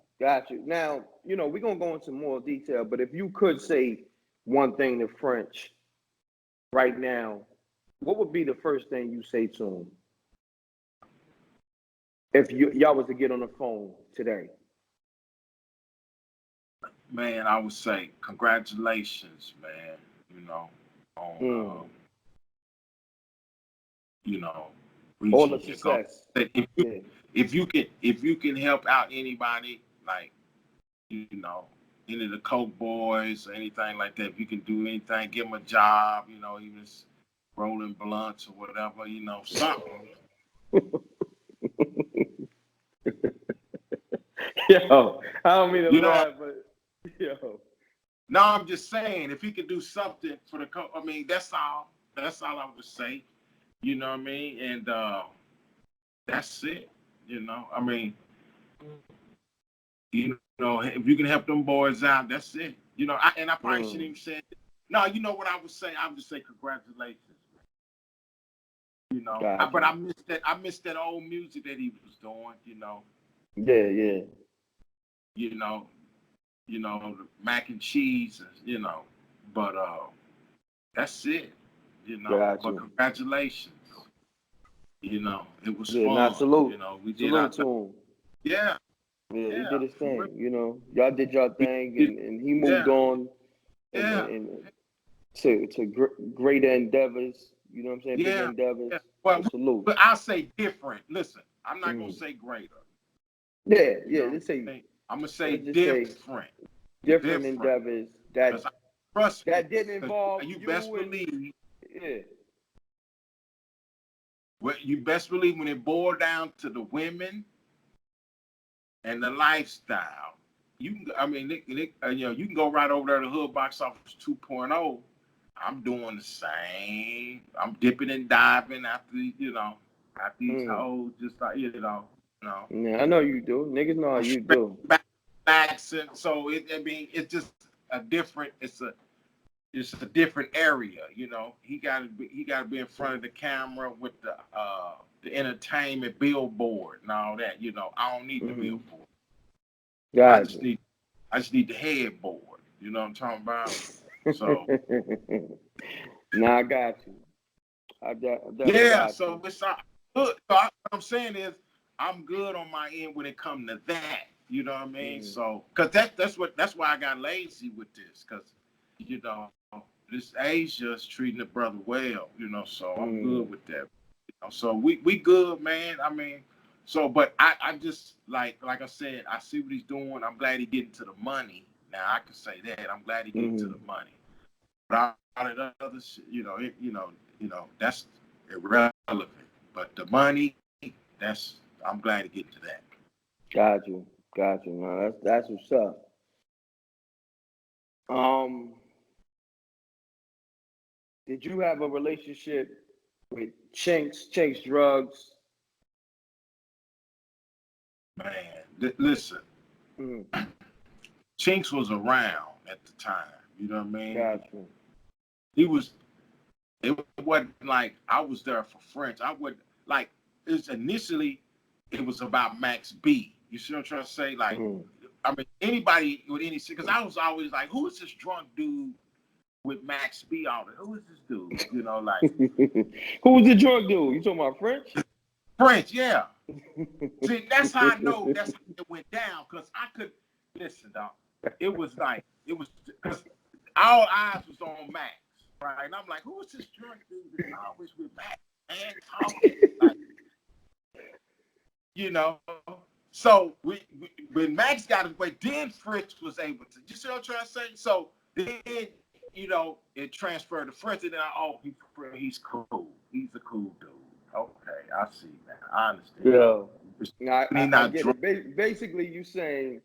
Speaker 2: Now, we're gonna go into more detail, but if you could say one thing to French right now, what would be the first thing you say to him if y'all was to get on the phone today?
Speaker 3: Man, I would say congratulations, man. On
Speaker 2: all the success.
Speaker 3: If you can help out anybody, like any of the Coke boys or anything like that, if you can do anything, give them a job, even rolling blunts or whatever, something.
Speaker 2: Yo, I don't mean to laugh, but yo.
Speaker 3: No, I'm just saying, if he could do something for the Coke, I mean, that's all I would say. You know what I mean? And that's it. I mean, if you can help them boys out, that's it. I probably shouldn't even say it. No, you know what I would say? I would just say congratulations.
Speaker 2: Gotcha.
Speaker 3: But I missed that old music that he was doing,
Speaker 2: Yeah.
Speaker 3: The mac and cheese, but that's it,
Speaker 2: Gotcha.
Speaker 3: But congratulations. It was fun.
Speaker 2: Not salute.
Speaker 3: We did
Speaker 2: salute to him.
Speaker 3: Yeah.
Speaker 2: Yeah, he did his thing, Y'all did your thing, and he moved on and to greater endeavors, you know what I'm saying? Bigger endeavors.
Speaker 3: Yeah. Well,
Speaker 2: salute.
Speaker 3: But I'll say different. Listen, I'm not going to say greater.
Speaker 2: Yeah, let's say.
Speaker 3: I'm going to say different.
Speaker 2: Different endeavors that didn't involve
Speaker 3: you best believe.
Speaker 2: Yeah.
Speaker 3: Well, you best believe when it boiled down to the women and the lifestyle, you can go right over there to Hood Box Office 2.0. I'm doing the same. I'm dipping and diving after these hoes, just like
Speaker 2: Yeah, I know you do. Niggas know how you do.
Speaker 3: Accent. So it's just a different. It's a different area. He got to be in front of the camera with the entertainment billboard and all that. I don't need the billboard. I just need the headboard. You know what I'm talking about? So.
Speaker 2: I got you.
Speaker 3: So it's not good. So what I'm saying is, I'm good on my end when it comes to that. You know what I mean? So, cause that's why I got lazy with this, cause this Asia is treating the brother well. So I'm good with that. So we good, man. I mean, So, but I just like I said, I see what he's doing. I'm glad he's getting to the money. Now I can say that I'm glad he's getting to the money. But all of the other shit, that's irrelevant. But the money, I'm glad to get to that.
Speaker 2: Got you. No, that's what's up. Did you have a relationship with Chinx Drugs?
Speaker 3: Man, listen, Chinx was around at the time. You know what I mean?
Speaker 2: Got you.
Speaker 3: It wasn't like I was there for French. I would like initially it was about Max B. You see what I'm trying to say? Like, I mean, anybody with any, because I was always like, who is this drunk dude with Max B on it? Who is this dude? You know, like
Speaker 2: who was the drunk dude? You talking about French?
Speaker 3: French, yeah. See, that's how I know that's how it went down. Cause I could listen, dog. It was because our eyes was on Max, right? And I'm like, who is this drunk dude that's always with Max and talking? Like, you know. So when Max got his way, then French was able to. You see what I'm trying to say? So then, it transferred to French, and then he's cool. He's a cool dude. Okay, I see that. I understand.
Speaker 2: Yeah, I get it. Basically, you saying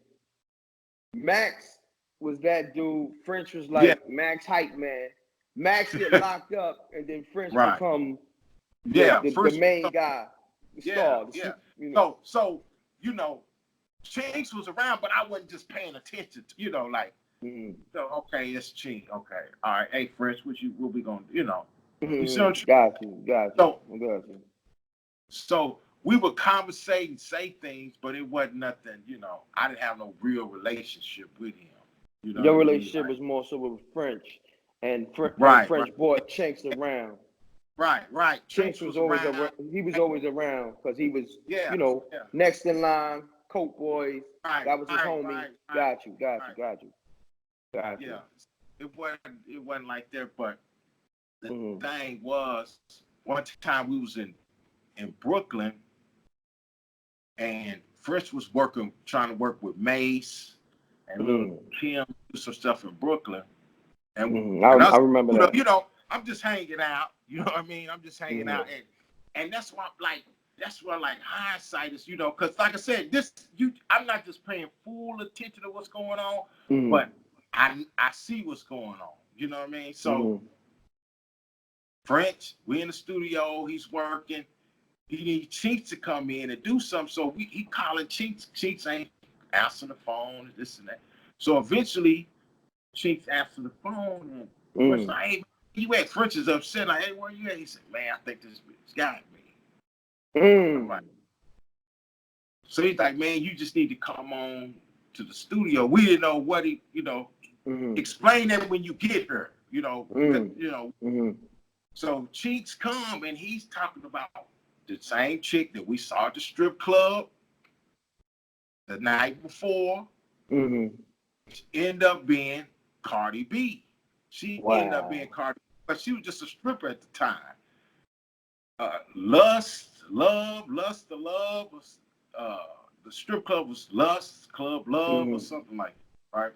Speaker 2: Max was that dude. French was like Max hype man. Max get locked up, and then French become the main guy, the star.
Speaker 3: So Chinx was around, but I wasn't just paying attention to, like, so okay, it's Chinx. Okay, all right. Hey, French, what we gonna, You see what
Speaker 2: got you.
Speaker 3: So we would conversate and say things, but it wasn't nothing, I didn't have no real relationship with him.
Speaker 2: Your relationship was more so with French, and French brought Chinx around.
Speaker 3: Right.
Speaker 2: Chinx was always around. He was always around because he was, next in line. Coke boys. That was his homie.
Speaker 3: Right.
Speaker 2: Got you.
Speaker 3: Yeah, it wasn't like that, but the thing was, one time we was in Brooklyn, and Fresh was trying to work with Mace and little Kim, do some stuff in Brooklyn, and
Speaker 2: I remember that.
Speaker 3: I'm just hanging out. You know what I mean? I'm just hanging out, and that's why hindsight is, because like I said, I'm not just paying full attention to what's going on, but I see what's going on. You know what I mean? So French, we in the studio, he's working. He needs Chinx to come in and do something. So he calling Chinx. Chinx ain't answering the phone, this and that. So eventually, Chinx answered the phone, and French like, hey, you at? French is upset. Like, hey, where you at? He said, man, I think this bitch got me. Right. So he's like, man, you just need to come on to the studio. We didn't know what he, explain that when you get here, So Chinx come, and he's talking about the same chick that we saw at the strip club the night before. Which ended up being Cardi B. She ended up being Cardi B, but she was just a stripper at the time. Lust, Love was the strip club was Lust Club Love or something like that,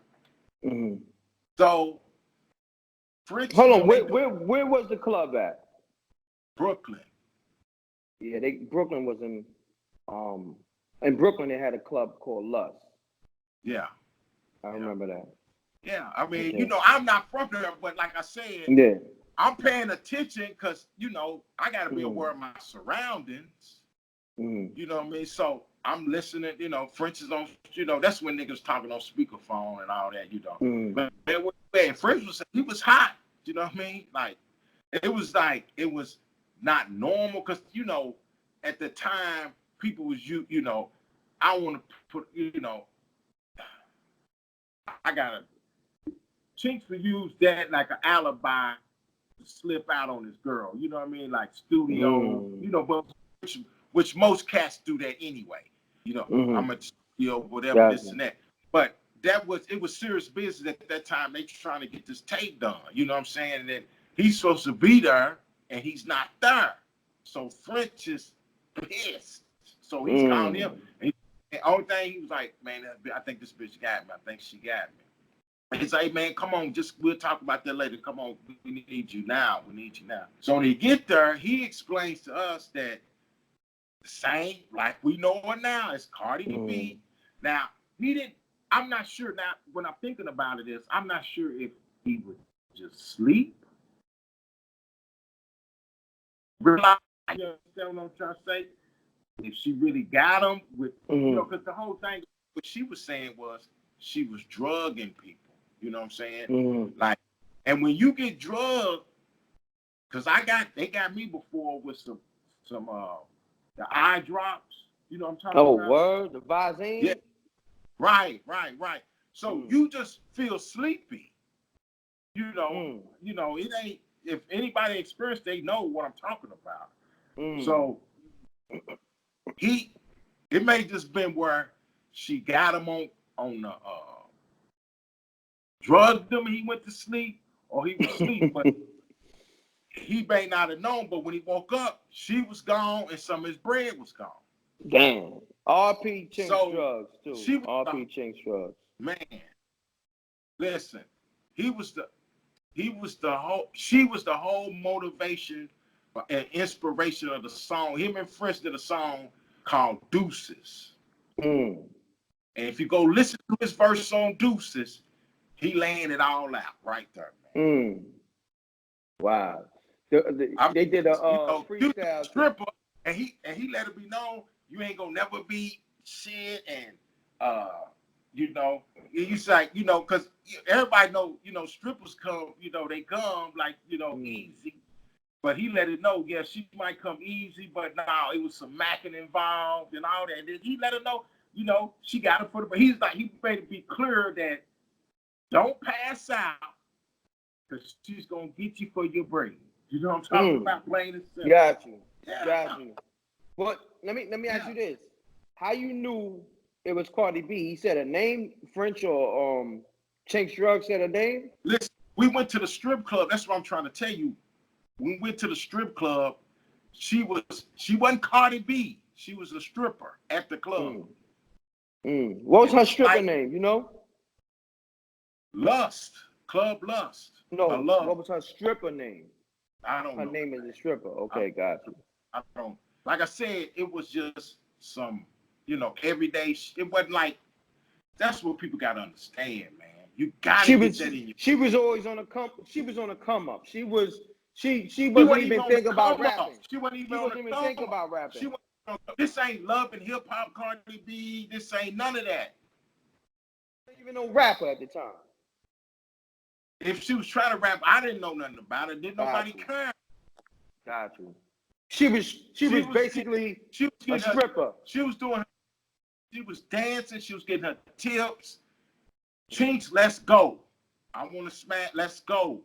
Speaker 3: right? So French,
Speaker 2: hold on, where was the club at?
Speaker 3: Brooklyn.
Speaker 2: Yeah, Brooklyn was in Brooklyn they had a club called Lust.
Speaker 3: Yeah.
Speaker 2: I remember that.
Speaker 3: Yeah, I mean, I'm not from there, but like I said, I'm paying attention because, I got to be aware of my surroundings. You know what I mean? So I'm listening, French is on, that's when niggas talking on speakerphone and all that, But French he was hot, you know what I mean? Like, it was not normal because, at the time, people was, I want to put, I got Chinx would use that like an alibi to slip out on this girl. You know what I mean? Like studio, but which most cats do that anyway. I'm a studio, whatever, this and that. But it was serious business at that time. They trying to get this tape done. You know what I'm saying? And then he's supposed to be there and he's not there. So French is pissed. So he's calling him. And the only thing he was like, man, I think this bitch got me. I think she got me. He's like, man, come on, we'll talk about that later. Come on, we need you now. We need you now. So when he get there, he explains to us that the same, like we know it now, as Cardi B. Now, I'm not sure now, when I'm thinking about it, I'm not sure if he would just sleep. Realize, you understand what I'm trying to say? If she really got him with, you know, because the whole thing, what she was saying was she was drugging people. You know what I'm saying? Like, and when you get drugged, because they got me before with some the eye drops. You know what I'm talking about?
Speaker 2: Oh, word, the Visine?
Speaker 3: Yeah. Right. So you just feel sleepy. You know, it ain't, if anybody experienced, they know what I'm talking about. So it may just been where she got him on the drugged him, he went to sleep, or he was asleep, but he may not have known, but when he woke up, she was gone and some of his bread was gone.
Speaker 2: Damn. RP Chinx
Speaker 3: So,
Speaker 2: drugs too. RP Chinx drugs.
Speaker 3: Man, listen, she was the whole motivation and inspiration of the song. Him and Fresh did a song called Deuces. And if you go listen to his verse on Deuces, he laying it all out right there, man.
Speaker 2: Wow. They did a freestyle
Speaker 3: stripper, and he let it be known you ain't gonna never be shit, and you know, he's like, you know, because everybody know, you know, strippers come, you know, they come like, you know, easy. But he let it know, yeah, she might come easy, but now it was some macking involved and all that. And he let her know, you know, she got it for the, but he's like, he made it be clear that don't pass out, because she's gonna get you for your brain. You know what I'm talking about? Plain and simple.
Speaker 2: Got you.
Speaker 3: Yeah.
Speaker 2: Got you. But let me ask you this: how you knew it was Cardi B? He said a name, French or Chinx drugs said a name.
Speaker 3: Listen, we went to the strip club. That's what I'm trying to tell you. When we went to the strip club, she wasn't Cardi B. She was a stripper at the club.
Speaker 2: What was her stripper name? You know?
Speaker 3: Lust. Club Lust.
Speaker 2: No. What was her stripper name?
Speaker 3: I don't know.
Speaker 2: Her name is a stripper. Okay, got you.
Speaker 3: I don't. Like I said, it was just some, you know, everyday. It wasn't like. That's what people got to understand, man. You got to get that in you.
Speaker 2: She was always on a come. She was on a come up. She wasn't even thinking about rapping.
Speaker 3: She wasn't even
Speaker 2: thinking about rapping.
Speaker 3: This ain't love and hip hop, Cardi B. This ain't none of that.
Speaker 2: She wasn't even no rapper at the time.
Speaker 3: If she was trying to rap, I didn't know nothing about it. Didn't nobody care.
Speaker 2: Got you. She was basically a stripper.
Speaker 3: She was dancing. She was getting her tips. Chinx, let's go. I want to smash. Let's go.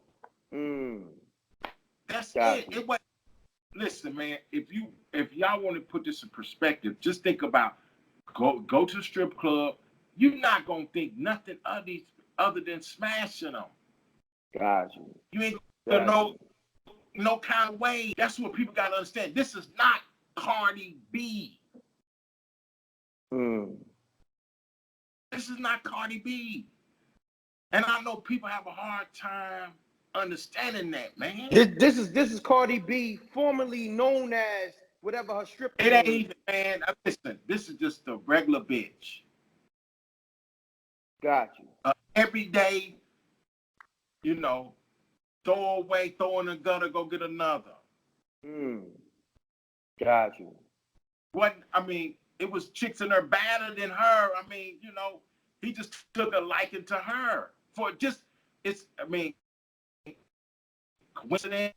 Speaker 3: That's it. It was. Listen, man. If y'all want to put this in perspective, just think about go to the strip club. You're not gonna think nothing other than smashing them.
Speaker 2: Got you.
Speaker 3: You ain't gonna no kind of way. That's what people gotta understand. This is not Cardi B. This is not Cardi B. And I know people have a hard time understanding that, man.
Speaker 2: This is Cardi B, formerly known as whatever her stripper.
Speaker 3: It ain't even, man. Listen, this is just a regular bitch.
Speaker 2: Got you.
Speaker 3: Every day, you know, throw away, throw in the gutter, go get another.
Speaker 2: Got you.
Speaker 3: It was chicks in her better than her. I mean, you know, he just took a liking to her coincidence.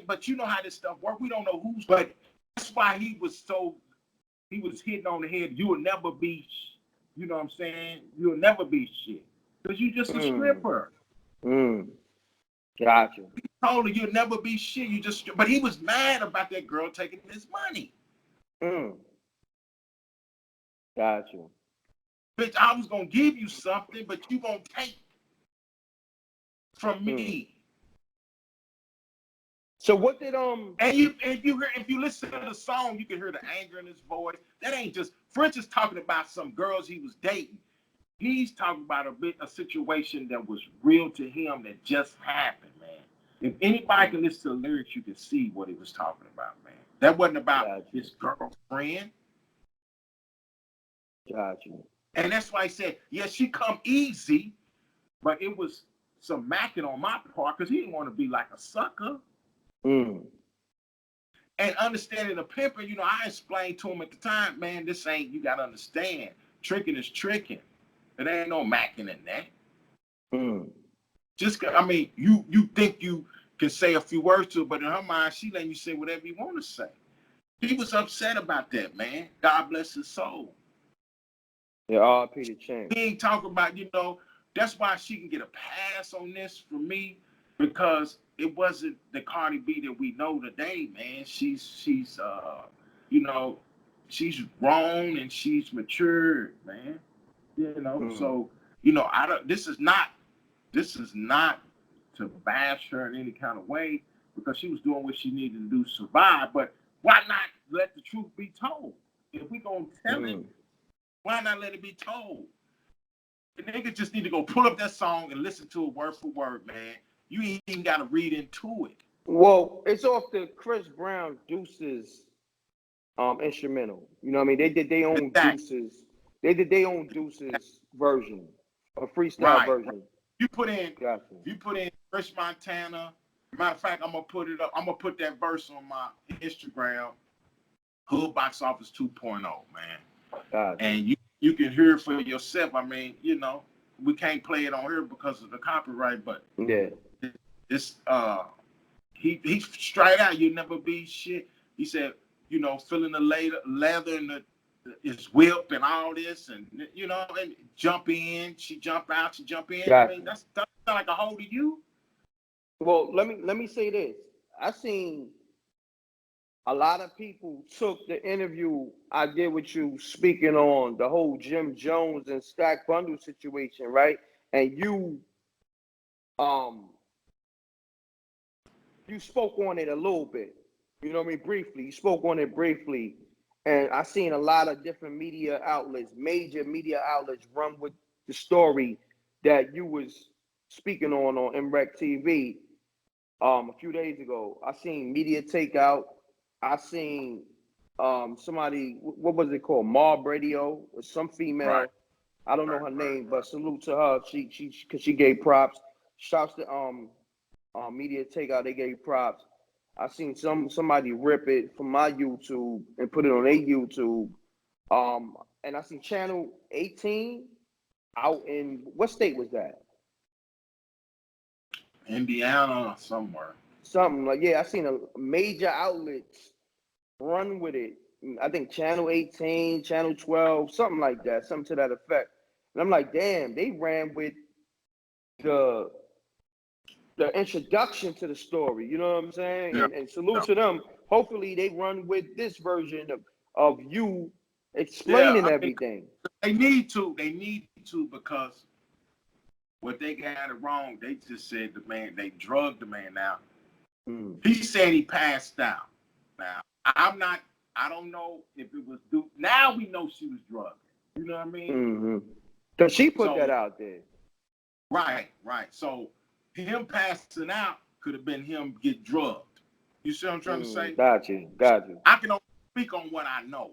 Speaker 3: But you know how this stuff works. We don't know who's, but that's why he was hitting on the head. You will never be, you know what I'm saying? You'll never be shit. Because you just a stripper.
Speaker 2: Got you.
Speaker 3: He told her you'll never be shit. But he was mad about that girl taking his money.
Speaker 2: Got you.
Speaker 3: Bitch, I was gonna give you something, but you gonna take from me.
Speaker 2: So what did
Speaker 3: And if you listen to the song, you can hear the anger in his voice. That ain't just French is talking about some girls he was dating. He's talking about a situation that was real to him that just happened, man. If anybody can listen to the lyrics, you can see what he was talking about, man. That wasn't about his girlfriend.
Speaker 2: Got you.
Speaker 3: And that's why I said, yeah, she come easy, but it was some macking on my part because he didn't want to be like a sucker.
Speaker 2: Mm.
Speaker 3: And understanding the pimping, I explained to him at the time, man, this ain't, you got to understand, tricking is tricking. It ain't no macking in that.
Speaker 2: Mm.
Speaker 3: You think you can say a few words to her, but in her mind, she letting you say whatever you want to say. He was upset about that, man. God bless his soul.
Speaker 2: Yeah, R.P. to Chinx.
Speaker 3: He ain't talking about, that's why she can get a pass on this from me, because it wasn't the Cardi B that we know today, man. She's grown and she's matured, man. So, this is not to bash her in any kind of way, because she was doing what she needed to do to survive. But why not let the truth be told? If we gonna tell it, why not let it be told? The niggas just need to go pull up that song and listen to it word for word, man. You ain't even got to read into it.
Speaker 2: Well, it's off the Chris Brown Deuces instrumental. You know what I mean? They did their own Deuces. They did their own Deuces version, a freestyle version.
Speaker 3: Right. You put in Fresh Montana. Matter of fact, I'm gonna put it up. I'm gonna put that verse on my Instagram. Hood Box Office 2.0, man. And you can hear it for yourself. I mean, we can't play it on here because of the copyright, but
Speaker 2: yeah,
Speaker 3: it's he straight out, you never be shit. He said, feeling the leather and his whip and all this, and and jump in, she jump out, she jump in.
Speaker 2: Gotcha.
Speaker 3: I mean, that's not like a hold of you.
Speaker 2: Well, let me say this. I seen a lot of people took the interview I did with you speaking on the whole Jim Jones and Stack Bundle situation, right? And you spoke on it a little bit. You know what I mean? Briefly. You spoke on it briefly. And I seen a lot of different media outlets, major media outlets, run with the story that you was speaking on MRecktv a few days ago. I seen Media Takeout. I seen somebody, what was it called? Mob Radio, or some female.
Speaker 3: Right.
Speaker 2: I don't know her name, but salute to her. She gave props. Shouts to Media Takeout, they gave props. I seen somebody rip it from my YouTube and put it on their YouTube. And I seen Channel 18 out in, what state was that?
Speaker 3: Indiana somewhere.
Speaker 2: Something like, yeah, I seen a major outlets run with it. I think Channel 18, Channel 12, something like that, something to that effect. And I'm like, damn, they ran with the introduction to the story, you know what I'm saying?
Speaker 3: Yeah.
Speaker 2: And salute to them. Hopefully they run with this version of you explaining everything.
Speaker 3: They need to because what they got it wrong, they just said they drugged the man out. He said he passed out. Now, I don't know if it was due. Now we know she was drugged. You know what I mean?
Speaker 2: So she put that out there.
Speaker 3: Right. So him passing out could have been him get drugged. You see what I'm trying to say?
Speaker 2: Got you.
Speaker 3: I can only speak on what I know.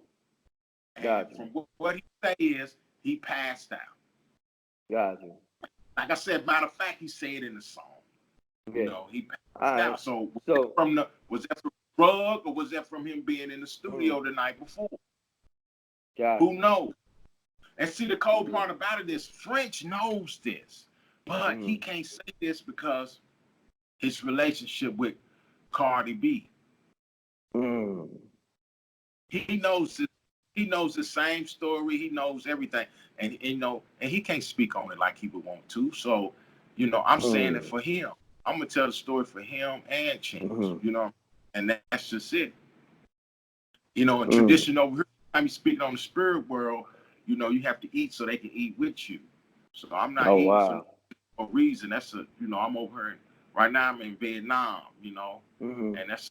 Speaker 3: And from what he say is he passed out.
Speaker 2: Got you.
Speaker 3: Like I said, matter of fact, he said in the song.
Speaker 2: Yeah.
Speaker 3: He passed out. So was that from drug, or was that from him being in the studio the night before? Who knows? And see, the cold part about it is French knows this, but he can't say this because his relationship with Cardi B. He knows it. He knows the same story. He knows everything, and he can't speak on it like he would want to. So, I'm saying it for him. I'm gonna tell the story for him and Chinx. And that's just it. In tradition over here, I'm speaking on the spirit world. You have to eat so they can eat with you. So I'm not eating for no reason. That's I'm over here Right now I'm in Vietnam, you know,
Speaker 2: Mm-hmm.
Speaker 3: and that's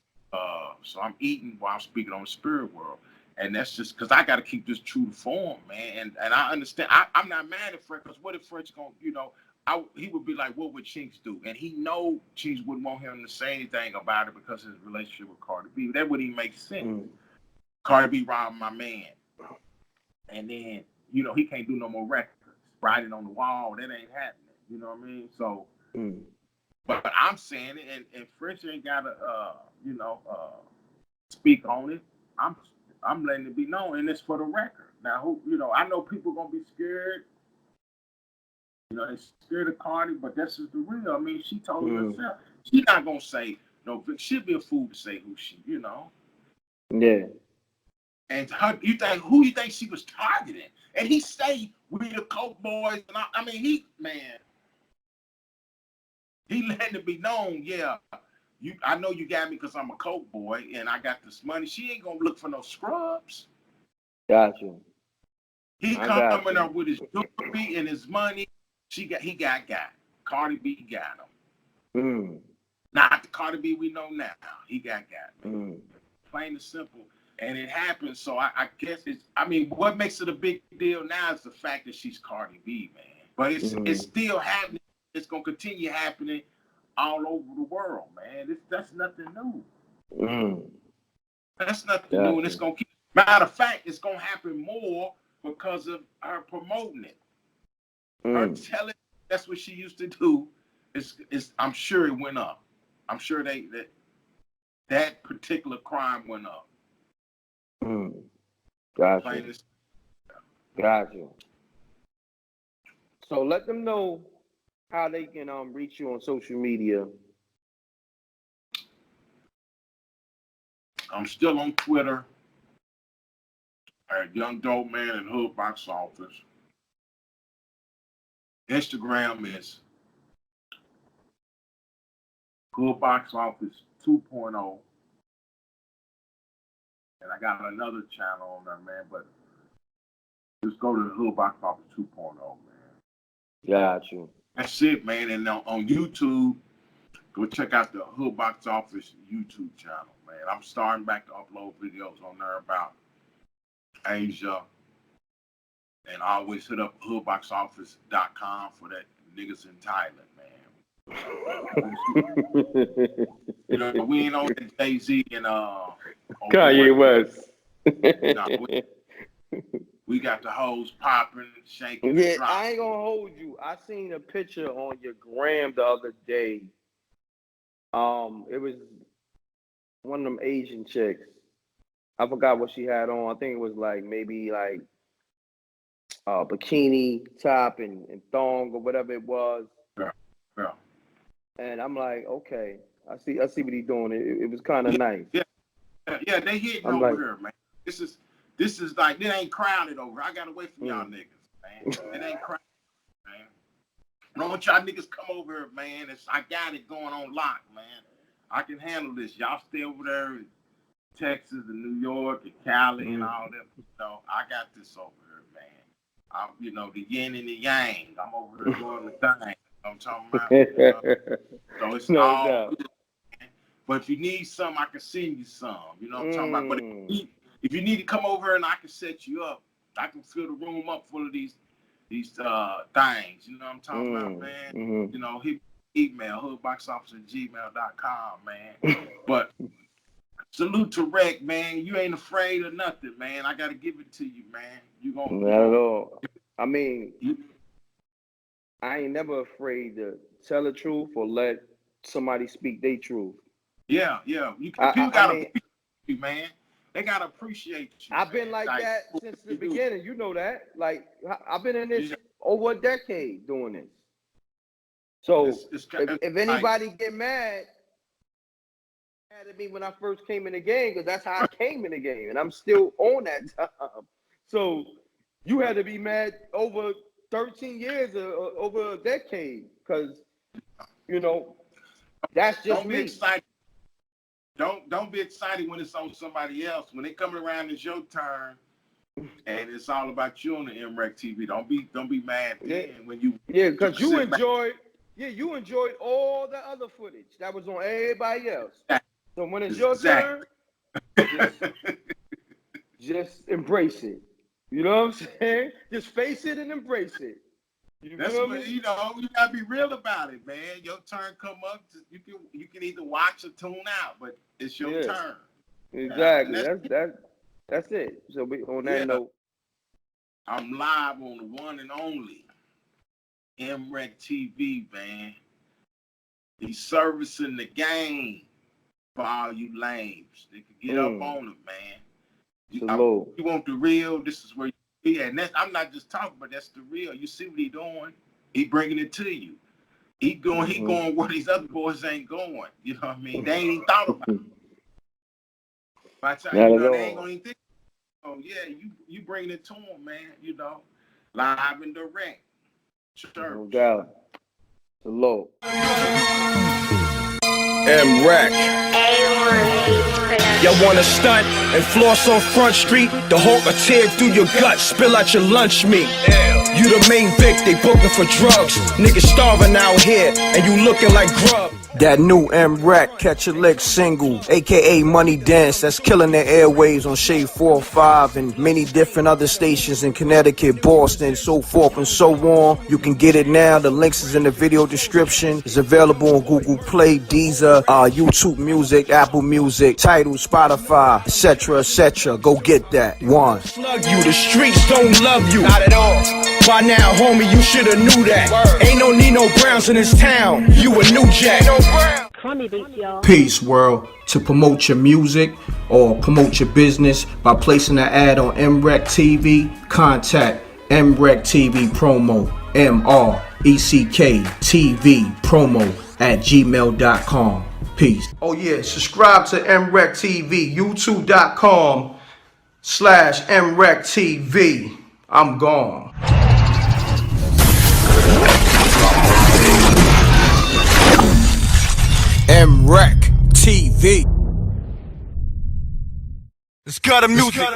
Speaker 3: so I'm eating while I'm speaking on the spirit world. And that's just because I got to keep this true to form, man. And I understand. I'm not mad at Fred, because what if Fred's going to, you know, he would be like, what would Chinx do? And he know Chinx wouldn't want him to say anything about it because of his relationship with Cardi B. That wouldn't even make sense.
Speaker 2: Mm.
Speaker 3: Cardi B robbed my man. And then, you know, he can't do no more records. Writing on the wall, that ain't happening. You know what I mean? So, but I'm saying it, and Fresh ain't got to, you know, speak on it. I'm letting it be known, and it's for the record. Now, who, you know, I know people gonna be scared. You know, they're scared of Cardi, but that's just the real. I mean, she told it herself. She's not gonna say no. She'd be a fool to say who she, you know.
Speaker 2: Yeah.
Speaker 3: And who you think she was targeting? And he stayed with the Coke boys, and I mean, he letting it be known. Yeah, I know you got me because I'm a Coke boy and I got this money. She ain't gonna look for no scrubs.
Speaker 2: Gotcha.
Speaker 3: He coming up with his jewelry and his money. He got. Cardi B got him. Not the Cardi B we know now. He got, man. Plain and simple. And it happened. So I guess what makes it a big deal now is the fact that she's Cardi B, man. But it's still happening. It's gonna continue happening all over the world, man. That's nothing new. That's nothing new, and it's gonna keep. Matter of fact, it's gonna happen more because of her promoting it. Her telling that's what she used to do. I'm sure it went up. I'm sure that particular crime went up.
Speaker 2: Gotcha. Gotcha. So let them know how they can reach you on social media.
Speaker 3: I'm still on Twitter at Young Dope Man in Hood Box Office. Instagram is Hood Box Office 2.0. And I got another channel on there, man, but just go to the Hood Box Office 2.0, man.
Speaker 2: Got you.
Speaker 3: That's it, man. And on YouTube, go check out the Hood Box Office YouTube channel, man. I'm starting back to upload videos on there about Asia. And I always hit up hoodboxoffice.com for that niggas in Thailand, man. You know, we ain't on that Jay-Z and
Speaker 2: Kanye West.
Speaker 3: We got the hoes popping, shaking.
Speaker 2: Yeah, I ain't gonna hold you. I seen a picture on your gram the other day. It was one of them Asian chicks. I forgot what she had on. I think it was maybe bikini top and thong or whatever it was.
Speaker 3: Yeah.
Speaker 2: And I'm like, okay, I see what he's doing. It was kind of nice.
Speaker 3: Yeah, they hitting over here, man. This is like, it ain't crowded over. I got away from y'all niggas, man. It ain't crowded, man. Don't want y'all niggas come over here, man. I got it going on lock, man. I can handle this. Y'all stay over there in Texas and New York and Cali and all that. You know, I got this over here, man. I'm, you know, the yin and the yang. I'm over here doing the thing. I'm talking about. So it's all good. But if you need some, I can send you some. You know what I'm talking about? But if you need to come over here and I can set you up, I can fill the room up full of these things. You know what I'm talking about, man? You know, email hoodboxoffice@gmail.com, man. But salute to Reck, man. You ain't afraid of nothing, man. I gotta give it to you, man. You gonna
Speaker 2: not at all. I mean, I ain't never afraid to tell the truth or let somebody speak their truth.
Speaker 3: Yeah. People gotta appreciate you, man. They gotta appreciate you.
Speaker 2: I've been like that since the beginning. You know that. Like, I've been in this over a decade doing this. So if anybody get mad at me when I first came in the game, because that's how I came in the game, and I'm still on that time. So you had to be mad over 13 years or over a decade, because you know that's just
Speaker 3: don't be excited. Don't be excited when it's on somebody else. When they come around, it's your turn, and it's all about you on the MRecktv. Don't be mad then when you
Speaker 2: because you enjoy Yeah, you enjoyed all the other footage that was on everybody else. So when it's your
Speaker 3: Exactly.
Speaker 2: turn, just embrace it. You know what I'm saying? Just face it and embrace it. You
Speaker 3: That's
Speaker 2: feel
Speaker 3: what
Speaker 2: me?
Speaker 3: you gotta be real about it, man. Your turn come up, you can either watch or tune out, but it's your
Speaker 2: Yeah,
Speaker 3: turn.
Speaker 2: exactly.
Speaker 3: And
Speaker 2: That's it. So on that
Speaker 3: yeah,
Speaker 2: note,
Speaker 3: I'm live on the one and only MRecktv, man. He's servicing the game for all you lames. They can get up on it, man.
Speaker 2: salute.
Speaker 3: You want the real? This is where you be at. And I'm not just talking, but that's the real. You see what he doing? He bringing it to you. He going where these other boys ain't going. You know what I mean? They ain't even thought about it. By the time, they ain't gonna even think. Oh yeah, you bringing it to them, man. Live and direct. Church.
Speaker 2: No doubt. Salute.
Speaker 1: M.Reck. Y'all wanna stunt and floss on Front Street? The Hawk will tear through your gut, spill out your lunch meat. You the main Vic, they booking for drugs. Niggas starving out here, and you looking like grub. That new M.Reck, Catch a Lick single, aka Money Dance, that's killing the airwaves on Shade 405 and many different other stations in Connecticut, Boston, so forth and so on. You can get it now. The links is in the video description. It's available on Google Play, Deezer, YouTube Music, Apple Music, Tidal, Spotify, etc., etc. Go get that. One. Slug you, the streets don't love you. Not at all. By now, homie, you shoulda knew that. Word. Ain't no Nino Browns in this town. You a new jack. Peace, world. To promote your music or promote your business by placing an ad on MRecktv, contact MRecktv promo, MRecktv promo @gmail.com. Peace. Oh yeah, subscribe to MRecktv, youtube.com/MRecktv. I'm gone. MRecktv. It's got a music.